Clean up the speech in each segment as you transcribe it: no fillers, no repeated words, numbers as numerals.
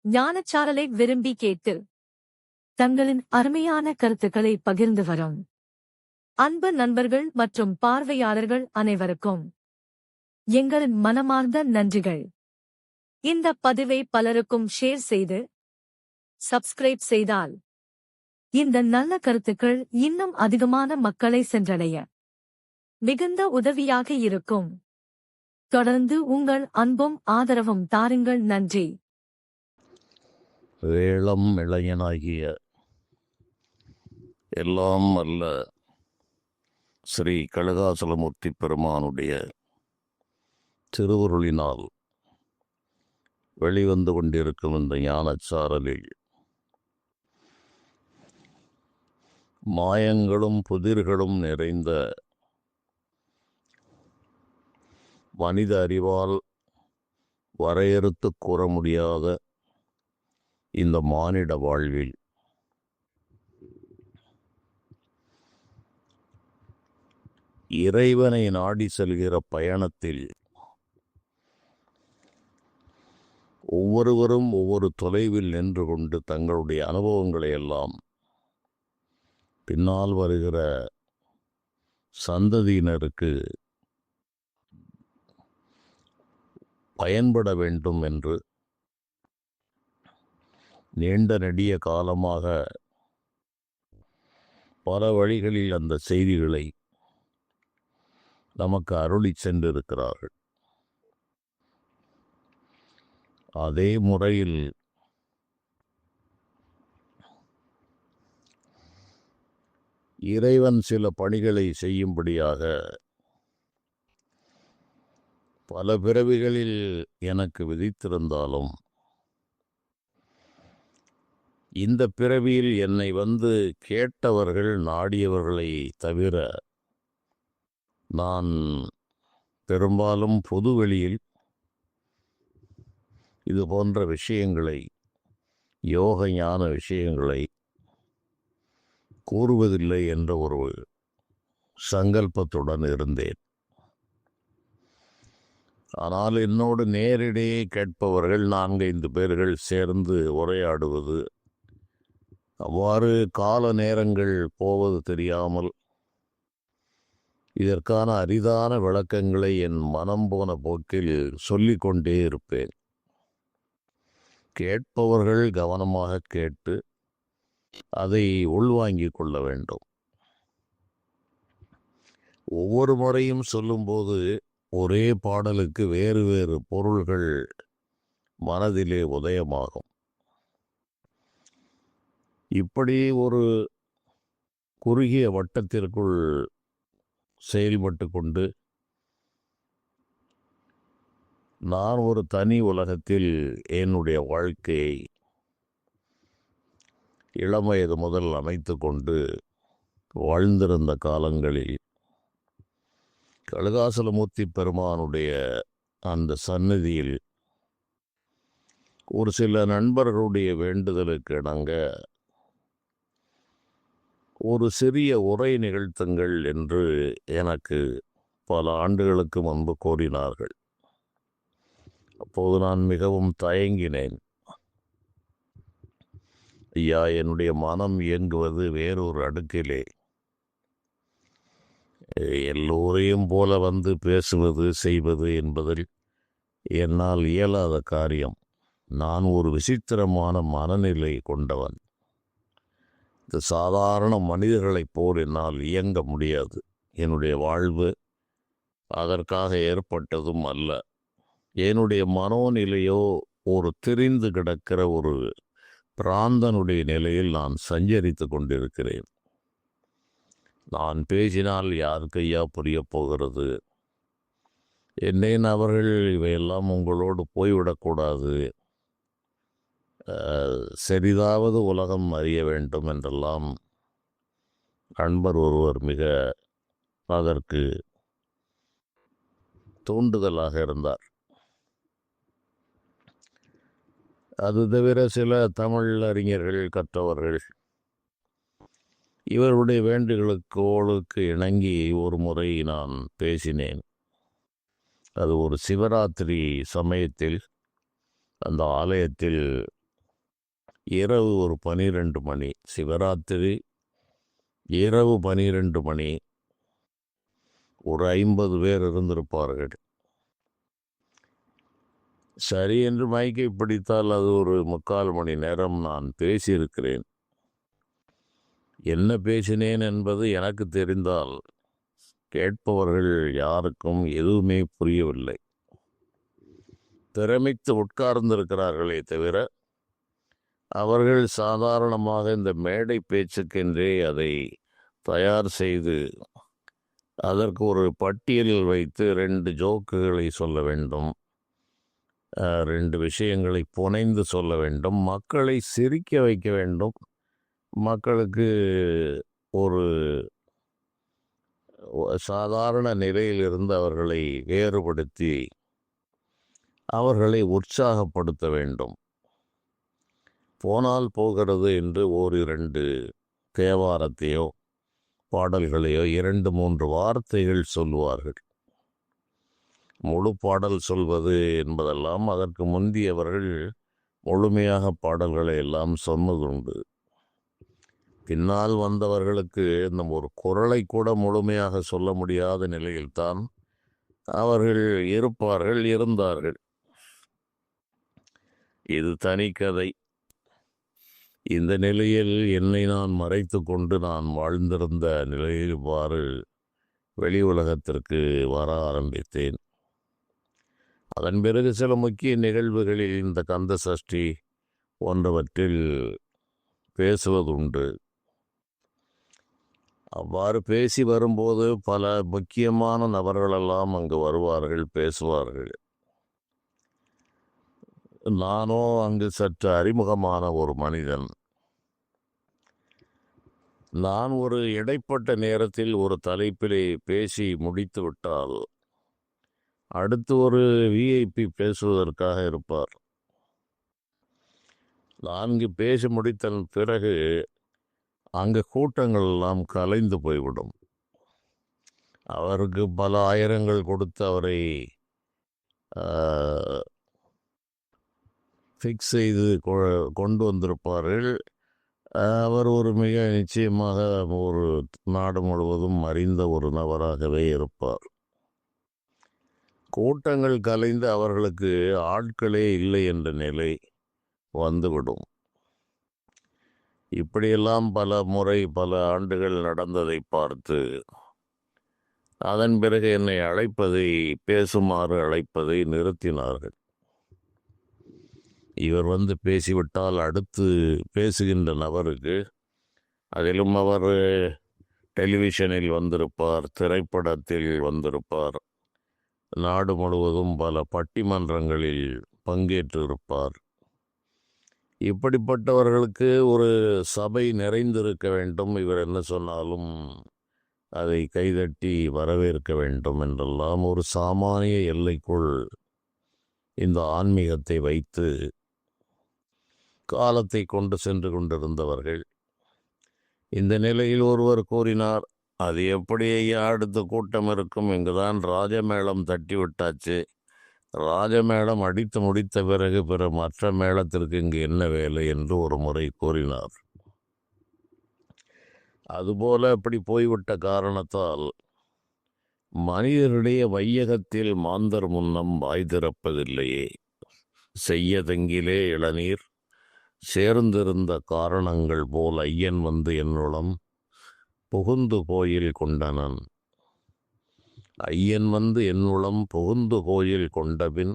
ஞானச்சாரலை விரும்பி கேட்டு தங்களின் அருமையான கருத்துக்களை பகிர்ந்து வரும் அன்பு நண்பர்கள் மற்றும் பார்வையாளர்கள் அனைவருக்கும் எங்களின் மனமார்ந்த நன்றிகள். இந்த பதிவை பலருக்கும் ஷேர் செய்து சப்ஸ்கிரைப் செய்தால் இந்த நல்ல கருத்துக்கள் இன்னும் அதிகமான மக்களை சென்றடைய மிகுந்த உதவியாக இருக்கும். தொடர்ந்து உங்கள் அன்பும் ஆதரவும் தாருங்கள். நன்றி. வேளம் இளைஞனாகிய எல்லாம் அல்ல ஸ்ரீ கழுகாசலமூர்த்தி பெருமானுடைய திருவுருளினால் வெளிவந்து கொண்டிருக்கும் இந்த ஞானச்சாரலில் மாயங்களும் புதிர்களும் நிறைந்த மனித அறிவால் வரையறுத்து கூற முடியாத இந்த மானிட வாழ்வில் இறைவனை நாடி செல்கிற பயணத்தில் ஒவ்வொருவரும் ஒவ்வொரு தொலைவில் நின்று கொண்டு தங்களுடைய அனுபவங்களை எல்லாம் பின்னால் வருகிற சந்ததியினருக்கு பயன்பட வேண்டும் என்று நீண்ட நெடிய காலமாக பல வழிகளில் அந்த செய்திகளை நமக்கு அருளி சென்றிருக்கிறார்கள். அதே முறையில் இறைவன் சில பணிகளை செய்யும்படியாக பல பிறவிகளில் எனக்கு விதித்திருந்தாலும் இந்த பிறவியில் என்னை வந்து கேட்டவர்கள் நாடியவர்களை தவிர நான் பெரும்பாலும் பொதுவெளியில் இது போன்ற விஷயங்களை, யோக ஞான விஷயங்களை கூறுவதில்லை என்ற ஒரு சங்கல்பத்துடன் இருந்தேன். ஆனால் என்னோடு நேரிடையே கேட்பவர்கள் 4-5 பேர்கள் சேர்ந்து உரையாடுவது, அவ்வாறு கால நேரங்கள் போவது தெரியாமல் இதற்கான அரிதான விளக்கங்களை என் மனம் போன போக்கில் சொல்லிக்கொண்டே இருப்பேன். கேட்பவர்கள் கவனமாக கேட்டு அதை உள்வாங்கிக் கொள்ள வேண்டும். ஒவ்வொரு முறையும் சொல்லும்போது ஒரே பாடலுக்கு வேறு வேறு பொருள்கள் மனதிலே உதயமாகும். இப்படி ஒரு குறுகிய வட்டத்திற்குள் செயல்பட்டு கொண்டு நான் ஒரு தனி உலகத்தில் என்னுடைய வாழ்க்கையை இளவயது முதல் அமைத்து கொண்டு வாழ்ந்திருந்த காலங்களில் கழுகாசலமூர்த்தி பெருமானுடைய அந்த சந்நிதியில் ஒரு சில நண்பர்களுடைய வேண்டுதலுக்கு இணங்க ஒரு சிறிய உரை நிகழ்த்துங்கள் என்று எனக்கு பல ஆண்டுகளுக்கு முன்பு கோரினார்கள். அப்போது நான் மிகவும் தயங்கினேன். ஐயா, என்னுடைய மனம் இயங்குவது வேறொரு அடுக்கிலே. எல்லோரையும் போல வந்து பேசுவது செய்வது என்பதில் என்னால் இயலாத காரியம். நான் ஒரு விசித்திரமான மனநிலை கொண்டவன். இந்த சாதாரண மனிதர்களைப் போல் என்னால் இயங்க முடியாது. என்னுடைய வாழ்வு அதற்காக ஏற்பட்டதும் அல்ல. என்னுடைய மனோநிலையோ ஒரு திரிந்து கிடக்கிற ஒரு பிராந்தனுடைய நிலையில் நான் சஞ்சரித்து கொண்டிருக்கிறேன். நான் பேசினால் யாருக்கு ஐயா புரியப் போகிறது? என்னேன் அவர்கள் இவையெல்லாம் உங்களோடு போய்விடக்கூடாது, சிறிதாவது உலகம் அறிய வேண்டும் என்றெல்லாம் நண்பர் ஒருவர் மிக அதற்கு தூண்டுதலாக இருந்தார். அது தவிர சில தமிழ் அறிஞர்கள், கற்றவர்கள் இவருடைய வேண்டுகளுக்கு இணங்கி ஒரு முறை நான் பேசினேன். அது ஒரு சிவராத்திரி சமயத்தில் அந்த ஆலயத்தில் இரவு ஒரு 12 மணி, சிவராத்திரி இரவு 12 மணி. ஒரு 50 பேர் இருந்திருப்பார்கள். சரி என்று மைக்கை பிடித்தால் அது ஒரு 3/4 மணி நேரம் நான் பேசியிருக்கிறேன். என்ன பேசினேன் என்பது எனக்கு தெரிந்தால் கேட்பவர்கள் யாருக்கும் எதுவுமே புரியவில்லை. பிரமித்து உட்கார்ந்திருக்கிறார்களே தவிர அவர்கள் சாதாரணமாக இந்த மேடை பேச்சுக்கென்றே அதை தயார் செய்து அதற்கு ஒரு பட்டியலில் வைத்து 2 ஜோக்குகளை சொல்ல வேண்டும், 2 விஷயங்களை புனைந்து சொல்ல வேண்டும், மக்களை சிரிக்க வைக்க வேண்டும், மக்களுக்கு ஒரு சாதாரண நிலையிலிருந்து அவர்களை வேறுபடுத்தி அவர்களை உற்சாகப்படுத்த வேண்டும். போனால் போகிறது என்று 1-2 தேவாரத்தையோ பாடல்களையோ 2-3 வார்த்தைகள் சொல்லுவார்கள். முழு பாடல் சொல்வது என்பதெல்லாம் அதற்கு முந்தியவர்கள் முழுமையாக பாடல்களை எல்லாம் சொன்னதுண்டு. பின்னால் வந்தவர்களுக்கு இந்த ஒரு குறளை கூட முழுமையாக சொல்ல முடியாத நிலையில்தான் அவர்கள் இருந்தார்கள். இது தனி கதை. இந்த நிலையில் என்னை நான் மறைத்து கொண்டு நான் வாழ்ந்திருந்த நிலையில் இவ்வாறு வெளி உலகத்திற்கு வர ஆரம்பித்தேன். அதன் பிறகு சில முக்கிய நிகழ்வுகளில் இந்த கந்த சஷ்டி போன்றவற்றில் பேசுவதுண்டு. அவ்வாறு பேசி வரும்போது பல முக்கியமான நபர்களெல்லாம் அங்கு வருவார்கள், பேசுவார்கள். நானோ அங்கு சற்று அறிமுகமான ஒரு மனிதன். நான் ஒரு இடைப்பட்ட நேரத்தில் ஒரு தலைப்பிலே பேசி முடித்து விட்டால் அடுத்து ஒரு விஐபி பேசுவதற்காக இருப்பார். நான் இங்கு பேசி முடித்த பிறகு அங்கு கூட்டங்கள் எல்லாம் கலைந்து போய்விடும். அவருக்கு பல ஆயிரங்கள் கொடுத்து அவரை ஃபிக்ஸ் செய்து கொண்டு வந்திருப்பார்கள். அவர் ஒரு மிக நிச்சயமாக ஒரு நாடு முழுவதும் அறிந்த ஒரு நபராகவே இருப்பார். கூட்டங்கள் கலைந்து அவர்களுக்கு ஆட்களே இல்லை என்ற நிலை வந்துவிடும். இப்படியெல்லாம் பல முறை பல ஆண்டுகள் நடந்ததை பார்த்து அதன் பிறகு என்னை பேசுமாறு அழைப்பதை நிறுத்தினார்கள். இவர் வந்து பேசிவிட்டால் அடுத்து பேசுகின்ற நபருக்கு, அதிலும் அவர் டெலிவிஷனில் வந்திருப்பார், திரைப்படத்தில் வந்திருப்பார், நாடு முழுவதும் பல பட்டிமன்றங்களில் பங்கேற்றிருப்பார். இப்படிப்பட்டவர்களுக்கு ஒரு சபை நிறைந்திருக்க வேண்டும், இவர் என்ன சொன்னாலும் அதை கைதட்டி வரவேற்க வேண்டும் என்றெல்லாம் ஒரு சாமானிய எல்லைக்குள் இந்த ஆன்மீகத்தை வைத்து காலத்தை கொண்டு சென்று கொண்டிருந்தவர்கள். இந்த நிலையில் ஒருவர் கூறினார், அது எப்படி ஐயா அடுத்த கூட்டம் இருக்கும், இங்குதான் ராஜமேளம் தட்டி விட்டாச்சு, ராஜமேளம் அடித்து முடித்த பிறகு மற்ற மேளத்திற்கு இங்கு என்ன வேலை என்று ஒரு முறை கூறினார். அதுபோல அப்படி போய்விட்ட காரணத்தால் மனிதனுடைய வையகத்தில் மாந்தர் முன்னம் வாய் திறப்பதில்லையே, செய்ய தங்கிலே இளநீர் சேர்ந்திருந்த காரணங்கள் போல் ஐயன் வந்து என்னுளம் புகுந்து கோயில் கொண்டனன். ஐயன் வந்து என்னுளம் புகுந்து கோயில் கொண்டபின்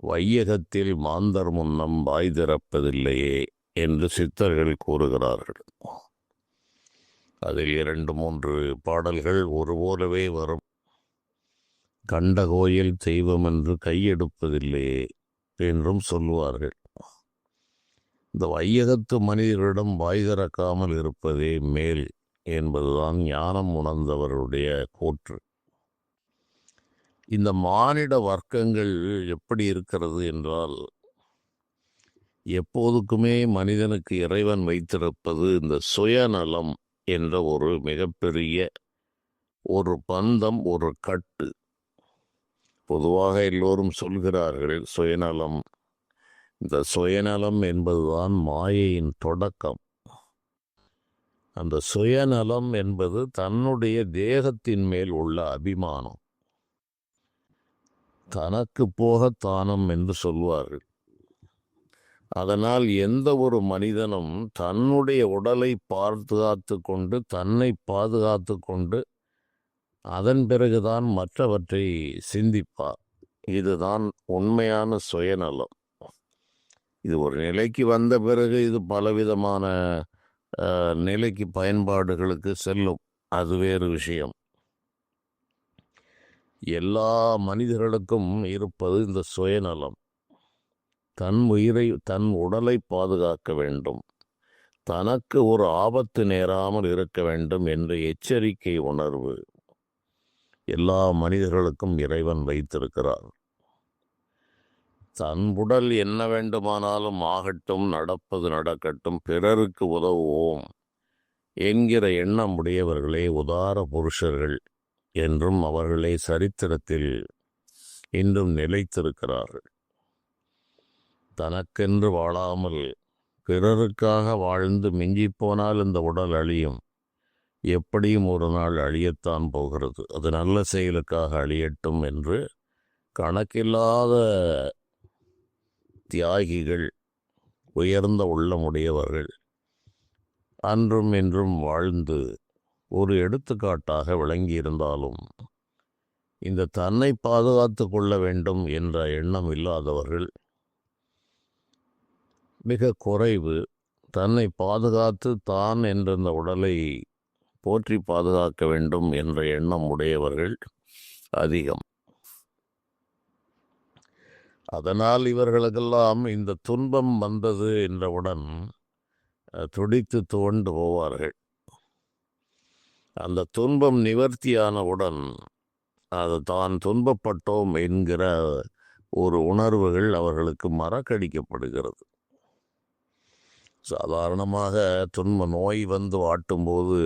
வையகத்தில் மாந்தர் முன்னம் வாய் திறப்பதில்லையே என்று சித்தர்கள் கூறுகிறார்கள். அதில் 2-3 பாடல்கள் ஒருபோலவே வரும். கண்ட கோயில் தெய்வம் என்று கையெடுப்பதில்லையே என்றும் சொல்லுவார்கள். இந்த வையகத்து மனிதர்களிடம் வாய் திறக்காமல் இருப்பதே மேல் என்பதுதான் ஞானம் உணர்ந்தவருடைய கூற்று. இந்த மானிட வர்க்கங்கள் எப்படி இருக்கிறது என்றால், எப்போதுக்குமே மனிதனுக்கு இறைவன் வைத்திருப்பது இந்த சுயநலம் என்ற ஒரு மிகப்பெரிய ஒரு பந்தம், ஒரு கட்டு. பொதுவாக எல்லோரும் சொல்கிறார்கள் சுயநலம், இந்த சுயநலம் என்பதுதான் மாயையின் தொடக்கம். அந்த சுயநலம் என்பது தன்னுடைய தேகத்தின் மேல் உள்ள அபிமானம். தனக்கு போக தானம் என்று சொல்வார்கள். அதனால் எந்த ஒரு மனிதனும் தன்னுடைய உடலை பாதுகாத்து கொண்டு தன்னை பாதுகாத்து கொண்டு அதன் பிறகுதான் மற்றவற்றை சிந்திப்பார். இதுதான் உண்மையான சுயநலம். இது ஒரு நிலைக்கு வந்த பிறகு இது பலவிதமான நிலைக்கு பயன்பாடுகளுக்கு செல்லும். அது வேறு விஷயம். எல்லா மனிதர்களுக்கும் இருப்பது இந்த சுயநலம். தன் உயிரை தன் உடலை பாதுகாக்க வேண்டும், தனக்கு ஒரு ஆபத்து நேராமல் இருக்க வேண்டும் என்ற எச்சரிக்கை உணர்வு எல்லா மனிதர்களுக்கும் இறைவன் வைத்திருக்கிறார். தன் உடல் என்ன வேண்டுமானாலும் ஆகட்டும், நடப்பது நடக்கட்டும், பிறருக்கு உதவுவோம் என்கிற எண்ணம் உடையவர்களே உதார புருஷர்கள் என்றும் அவர்களே சரித்திரத்தில் இன்றும் நிலைத்திருக்கிறார்கள். தனக்கென்று வாழாமல் பிறருக்காக வாழ்ந்து மிஞ்சிப்போனால் இந்த உடல் அழியும். எப்படியும் ஒரு நாள் அழியத்தான் போகிறது. அது நல்ல செயலுக்காக அழியட்டும் என்று கணக்கில்லாத தியாகிகள், உயர்ந்த உள்ளமுடையவர்கள் அன்றும் இன்றும் வாழ்ந்து ஒரு எடுத்துக்காட்டாக விளங்கியிருந்தாலும் இந்த தன்னை பாதுகாத்து கொள்ள வேண்டும் என்ற எண்ணம் இல்லாதவர்கள் மிக குறைவு. தன்னை பாதுகாத்து தான் என்ற இந்த உடலை போற்றி பாதுகாக்க வேண்டும் என்ற எண்ணம் உடையவர்கள் அதிகம். அதனால் இவர்களுக்கெல்லாம் இந்த துன்பம் வந்தது என்றவுடன் துடித்து துவண்டு போவார்கள். அந்த துன்பம் நிவர்த்தியானவுடன் அது தான் துன்பப்பட்டோம் என்கிற ஒரு உணர்வுகள் அவர்களுக்கு மறக்கடிக்கப்படுகிறது. சாதாரணமாக துன்ப நோய் வந்து வாட்டும்போது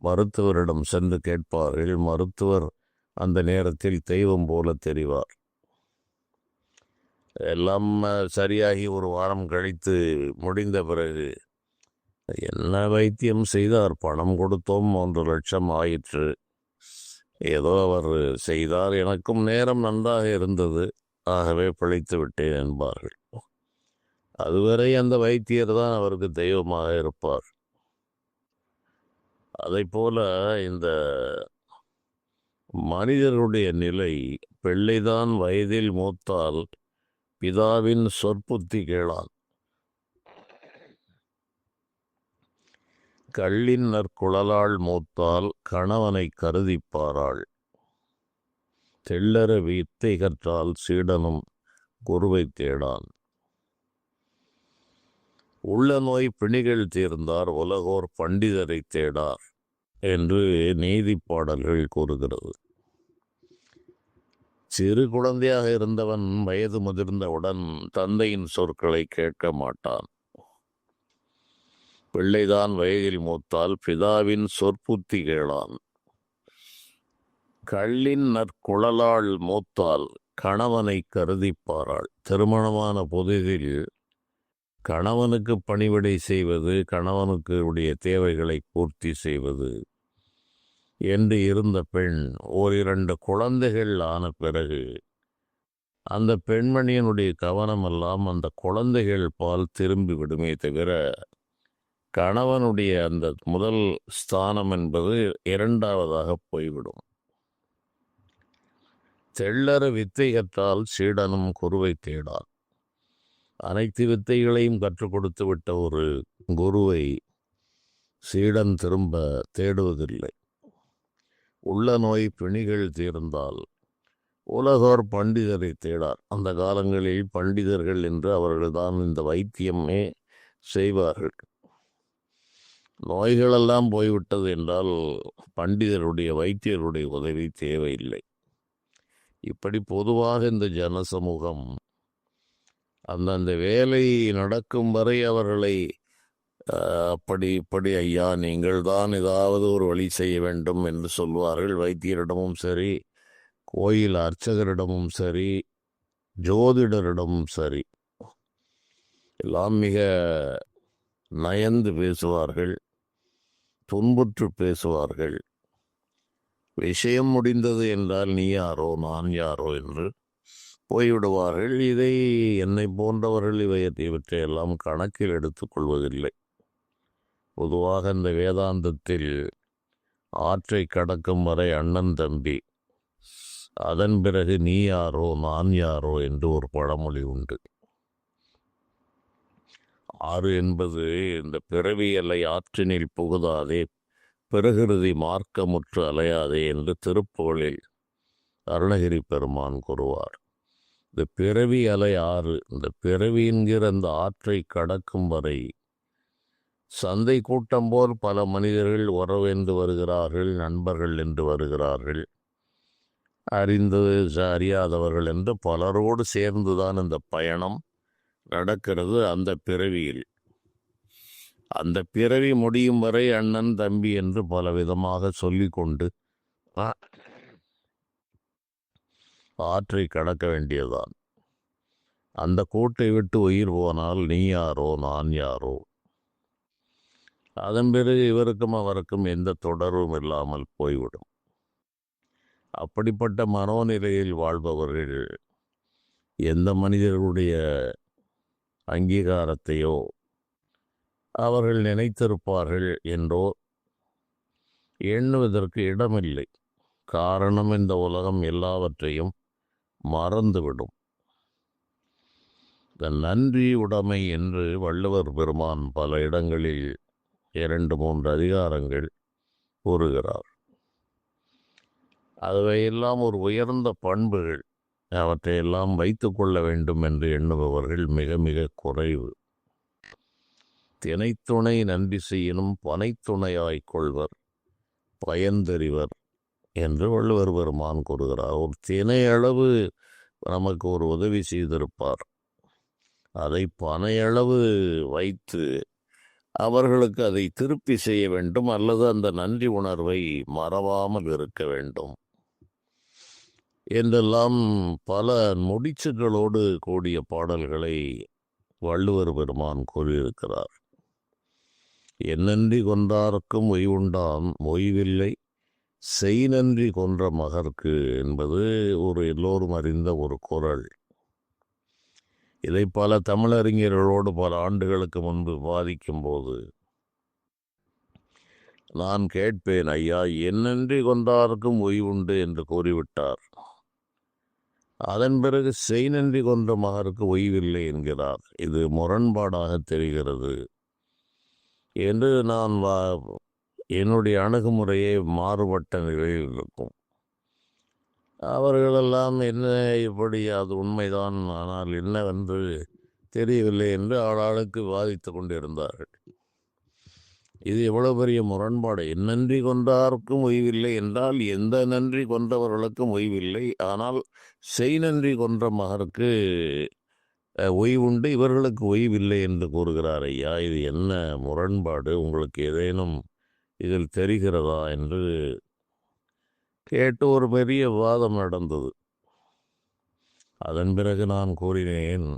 மருத்துவரிடம் சென்று கேட்பார்கள். மருத்துவர் அந்த நேரத்தில் தெய்வம் போல தெரிவார். எல்லாம் சரியாகி ஒரு வாரம் கழித்து முடிந்த பிறகு என்ன வைத்தியம் செய்தார், பணம் கொடுத்தோம், 3 லட்சம் ஆயிற்று, ஏதோ அவர் செய்தார், எனக்கும் நேரம் நன்றாக இருந்தது, ஆகவே பிழைத்து விட்டேன் என்பார்கள். அதுவரை அந்த வைத்தியர் தான் அவருக்கு தெய்வமாக இருப்பார். அதை போல இந்த மனிதருடைய நிலை, பிள்ளைதான் வயதில் மூத்தால் பிதாவின் சொற்புத்தி கேளான், கள்ளின் நற்குழலாள் மூத்தால் கணவனை கருதிப்பாராள், தெள்ளற வித்தை கற்றால் சீடனும் குருவை தேடான், உள்ள நோய் பிணிகள் தீர்ந்தார் உலகோர் பண்டிதரை தேடார் என்று நீதி பாடல்கள் கூறுகிறது. சிறு குழந்தையாக இருந்தவன் வயது முதிர்ந்தவுடன் தந்தையின் சொற்களை கேட்க மாட்டான். பிள்ளைதான் வயதில் மூத்தால் பிதாவின் சொற்புத்தி கேளான், கள்ளின் நற்குழலாள் மூத்தால் கணவனை கருதிப்பாராள். திருமணமான புதிதில் கணவனுக்கு பணிவிடை செய்வது, கணவனுக்கு உடைய தேவைகளை பூர்த்தி செய்வது என்று இருந்த பெண் 1-2 குழந்தைகள் ஆன பிறகு அந்த பெண்மணியினுடைய கவனமெல்லாம் அந்த குழந்தைகள் பால் திரும்பி விடுமே தவிர கணவனுடைய அந்த முதல் ஸ்தானம் என்பது 2வதாக போய்விடும். தெள்ளற வித்தை கற்றால் சீடனும் குருவை தேடான். அனைத்து வித்தைகளையும் கற்றுக் கொடுத்து விட்ட ஒரு குருவை சீடன் திரும்ப தேடுவதில்லை. உள்ள நோய் பிணிகள் தீர்ந்தால் உலகோர் பண்டிதரை தேடார். அந்த காலங்களில் பண்டிதர்கள் என்று அவர்கள்தான் இந்த வைத்தியமே செய்வார்கள். நோய்களெல்லாம் போய்விட்டது என்றால் பண்டிதருடைய வைத்தியருடைய உதவி தேவையில்லை. இப்படி பொதுவாக இந்த ஜனசமூகம் அந்தந்த வேலை நடக்கும் வரை அவர்களை அப்படி இப்படி ஐயா நீங்கள் தான் ஏதாவது ஒரு வழி செய்ய வேண்டும் என்று சொல்வார்கள். வைத்தியரிடமும் சரி, கோயில் அர்ச்சகரிடமும் சரி, ஜோதிடரிடமும் சரி. எல்லாம் மிக நயந்து பேசுவார்கள், துன்புற்று பேசுவார்கள். விஷயம் முடிந்தது என்றால் நீ யாரோ நான் யாரோ என்று போய்விடுவார்கள். இதை என்னை போன்றவர்கள் இவற்றையெல்லாம் கணக்கில் எடுத்துக்கொள்வதில்லை. பொதுவாக இந்த வேதாந்தத்தில் ஆற்றை கடக்கும் வரை அண்ணன் தம்பி, அதன் பிறகு நீ யாரோ நான் யாரோ என்று ஒரு பழமொழி உண்டு. ஆறு என்பது இந்த பிறவி அலை ஆற்றினில் புகுதாதே, பிறகிருதி மார்க்கமுற்று அலையாதே என்று திருப்புகழில் அருணகிரி பெருமான் கூறுவார். இந்த பிறவி அலை ஆறு, இந்த பிறவி என்கிற அந்த ஆற்றை கடக்கும் வரை சந்தை கூட்டம் போல் பல மனிதர்கள் உறவென்று வருகிறார்கள், நண்பர்கள் என்று வருகிறார்கள், அறியாதவர்கள் என்று பலரோடு சேர்ந்துதான் இந்த பயணம் நடக்கிறது. அந்த பிறவியில் அந்த பிறவி முடியும் வரை அண்ணன் தம்பி என்று பல விதமாக சொல்லிக்கொண்டு ஆற்றை கடக்க வேண்டியதுதான். அந்த கூட்டை விட்டு உயிர் போனால் நீ யாரோ நான் யாரோ, அதன் பிறகு இவருக்கும் அவருக்கும் எந்த தொடர்பும் இல்லாமல் போய்விடும். அப்படிப்பட்ட மனோநிலையில் வாழ்பவர்கள் எந்த மனிதர்களுடைய அங்கீகாரத்தையோ அவர்கள் நினைத்திருப்பார்கள் என்றோ எண்ணுவதற்கு இடமில்லை. காரணம், இந்த உலகம் எல்லாவற்றையும் மறந்துவிடும். இந்த நன்றி உடைமை என்று வள்ளுவர் பெருமான் பல இடங்களில் 2-3 அதிகாரங்கள் கூறுகிறார். அவையெல்லாம் ஒரு உயர்ந்த பண்புகள். அவற்றையெல்லாம் வைத்து கொள்ள வேண்டும் என்று எண்ணுபவர்கள் மிக மிக குறைவு. தினைத்துணை நன்றி செய்யினும் பனைத்துணையாய்க் கொள்வர் பயன்தறிவர் என்று வள்ளுவர் பெருமான் கூறுகிறார். ஒரு தினையளவு நமக்கு ஒரு உதவி செய்திருப்பார், அதை பனையளவு வைத்து அவர்களுக்கு அதை திருப்பி செய்ய வேண்டும், அல்லது அந்த நன்றி உணர்வை மறவாமல் இருக்க வேண்டும் என்றெல்லாம் பல முடிச்சுகளோடு கூடிய பாடல்களை வள்ளுவர் பெருமான் கூறியிருக்கிறார். என்னன்றி கொன்றார்க்கும் ஒய்வுண்டாம் மொய்வில்லை, செய் நன்றி கொன்ற மகர்க்கு என்பது எல்லோரும் அறிந்த ஒரு குறள். இதை பல தமிழறிஞர்களோடு பல ஆண்டுகளுக்கு முன்பு விவாதிக்கும் போது நான் கேட்பேன், ஐயா, என்னன்றி கொன்றார்க்கும் ஒய்வுண்டு என்று கூறிவிட்டார், அதன் பிறகு செய் நன்றி கொன்ற மகருக்கு ஒய்வில்லை என்கிறார். இது முரண்பாடாக தெரிகிறது என்று நான் என்னுடைய அணுகுமுறையே மாறுபட்ட நிலையில் இருக்கும். அவர்களெல்லாம் என்ன இப்படி அது உண்மைதான், ஆனால் என்னவென்று தெரியவில்லை என்று ஆளாளுக்கு வாதித்து கொண்டிருந்தார்கள். இது எவ்வளவு பெரிய முரண்பாடு! நன்றி கொன்றார்க்கும் ஓய்வில்லை என்றால் எந்த நன்றி கொன்றவர்களுக்கும் ஓய்வில்லை, ஆனால் செய் நன்றி கொன்ற மகருக்கு ஓய்வுண்டு, இவர்களுக்கு ஓய்வில்லை என்று கூறுகிறார். ஐயா, இது என்ன முரண்பாடு? உங்களுக்கு ஏதேனும் இதில் தெரிகிறதா என்று கேட்டு ஒரு பெரிய விவாதம் நடந்தது. அதன் பிறகு நான் கூறினேன்,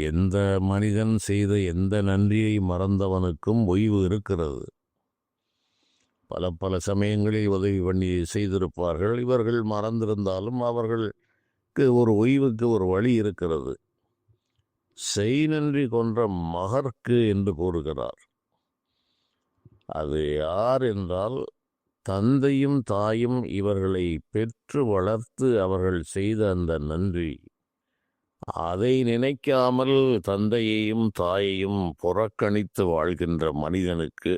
எந்த மனிதன் செய்த எந்த நன்றியை மறந்தவனுக்கும் ஓய்வு இருக்கிறது. பல பல சமயங்களில் உதவி பண்ணி செய்திருப்பார்கள். இவர்கள் மறந்திருந்தாலும் அவர்களுக்கு ஒரு ஓய்வுக்கு ஒரு வழி இருக்கிறது. செய் நன்றி கொன்ற மகர்க்கு என்று கூறுகிறார். அது யார் என்றால், தந்தையும் தாயும் இவர்களை பெற்று வளர்த்து அவர்கள் செய்த அந்த நன்றி, அதை நினைக்காமல் தந்தையையும் தாயையும் புறக்கணித்து வாழ்கின்ற மனிதனுக்கு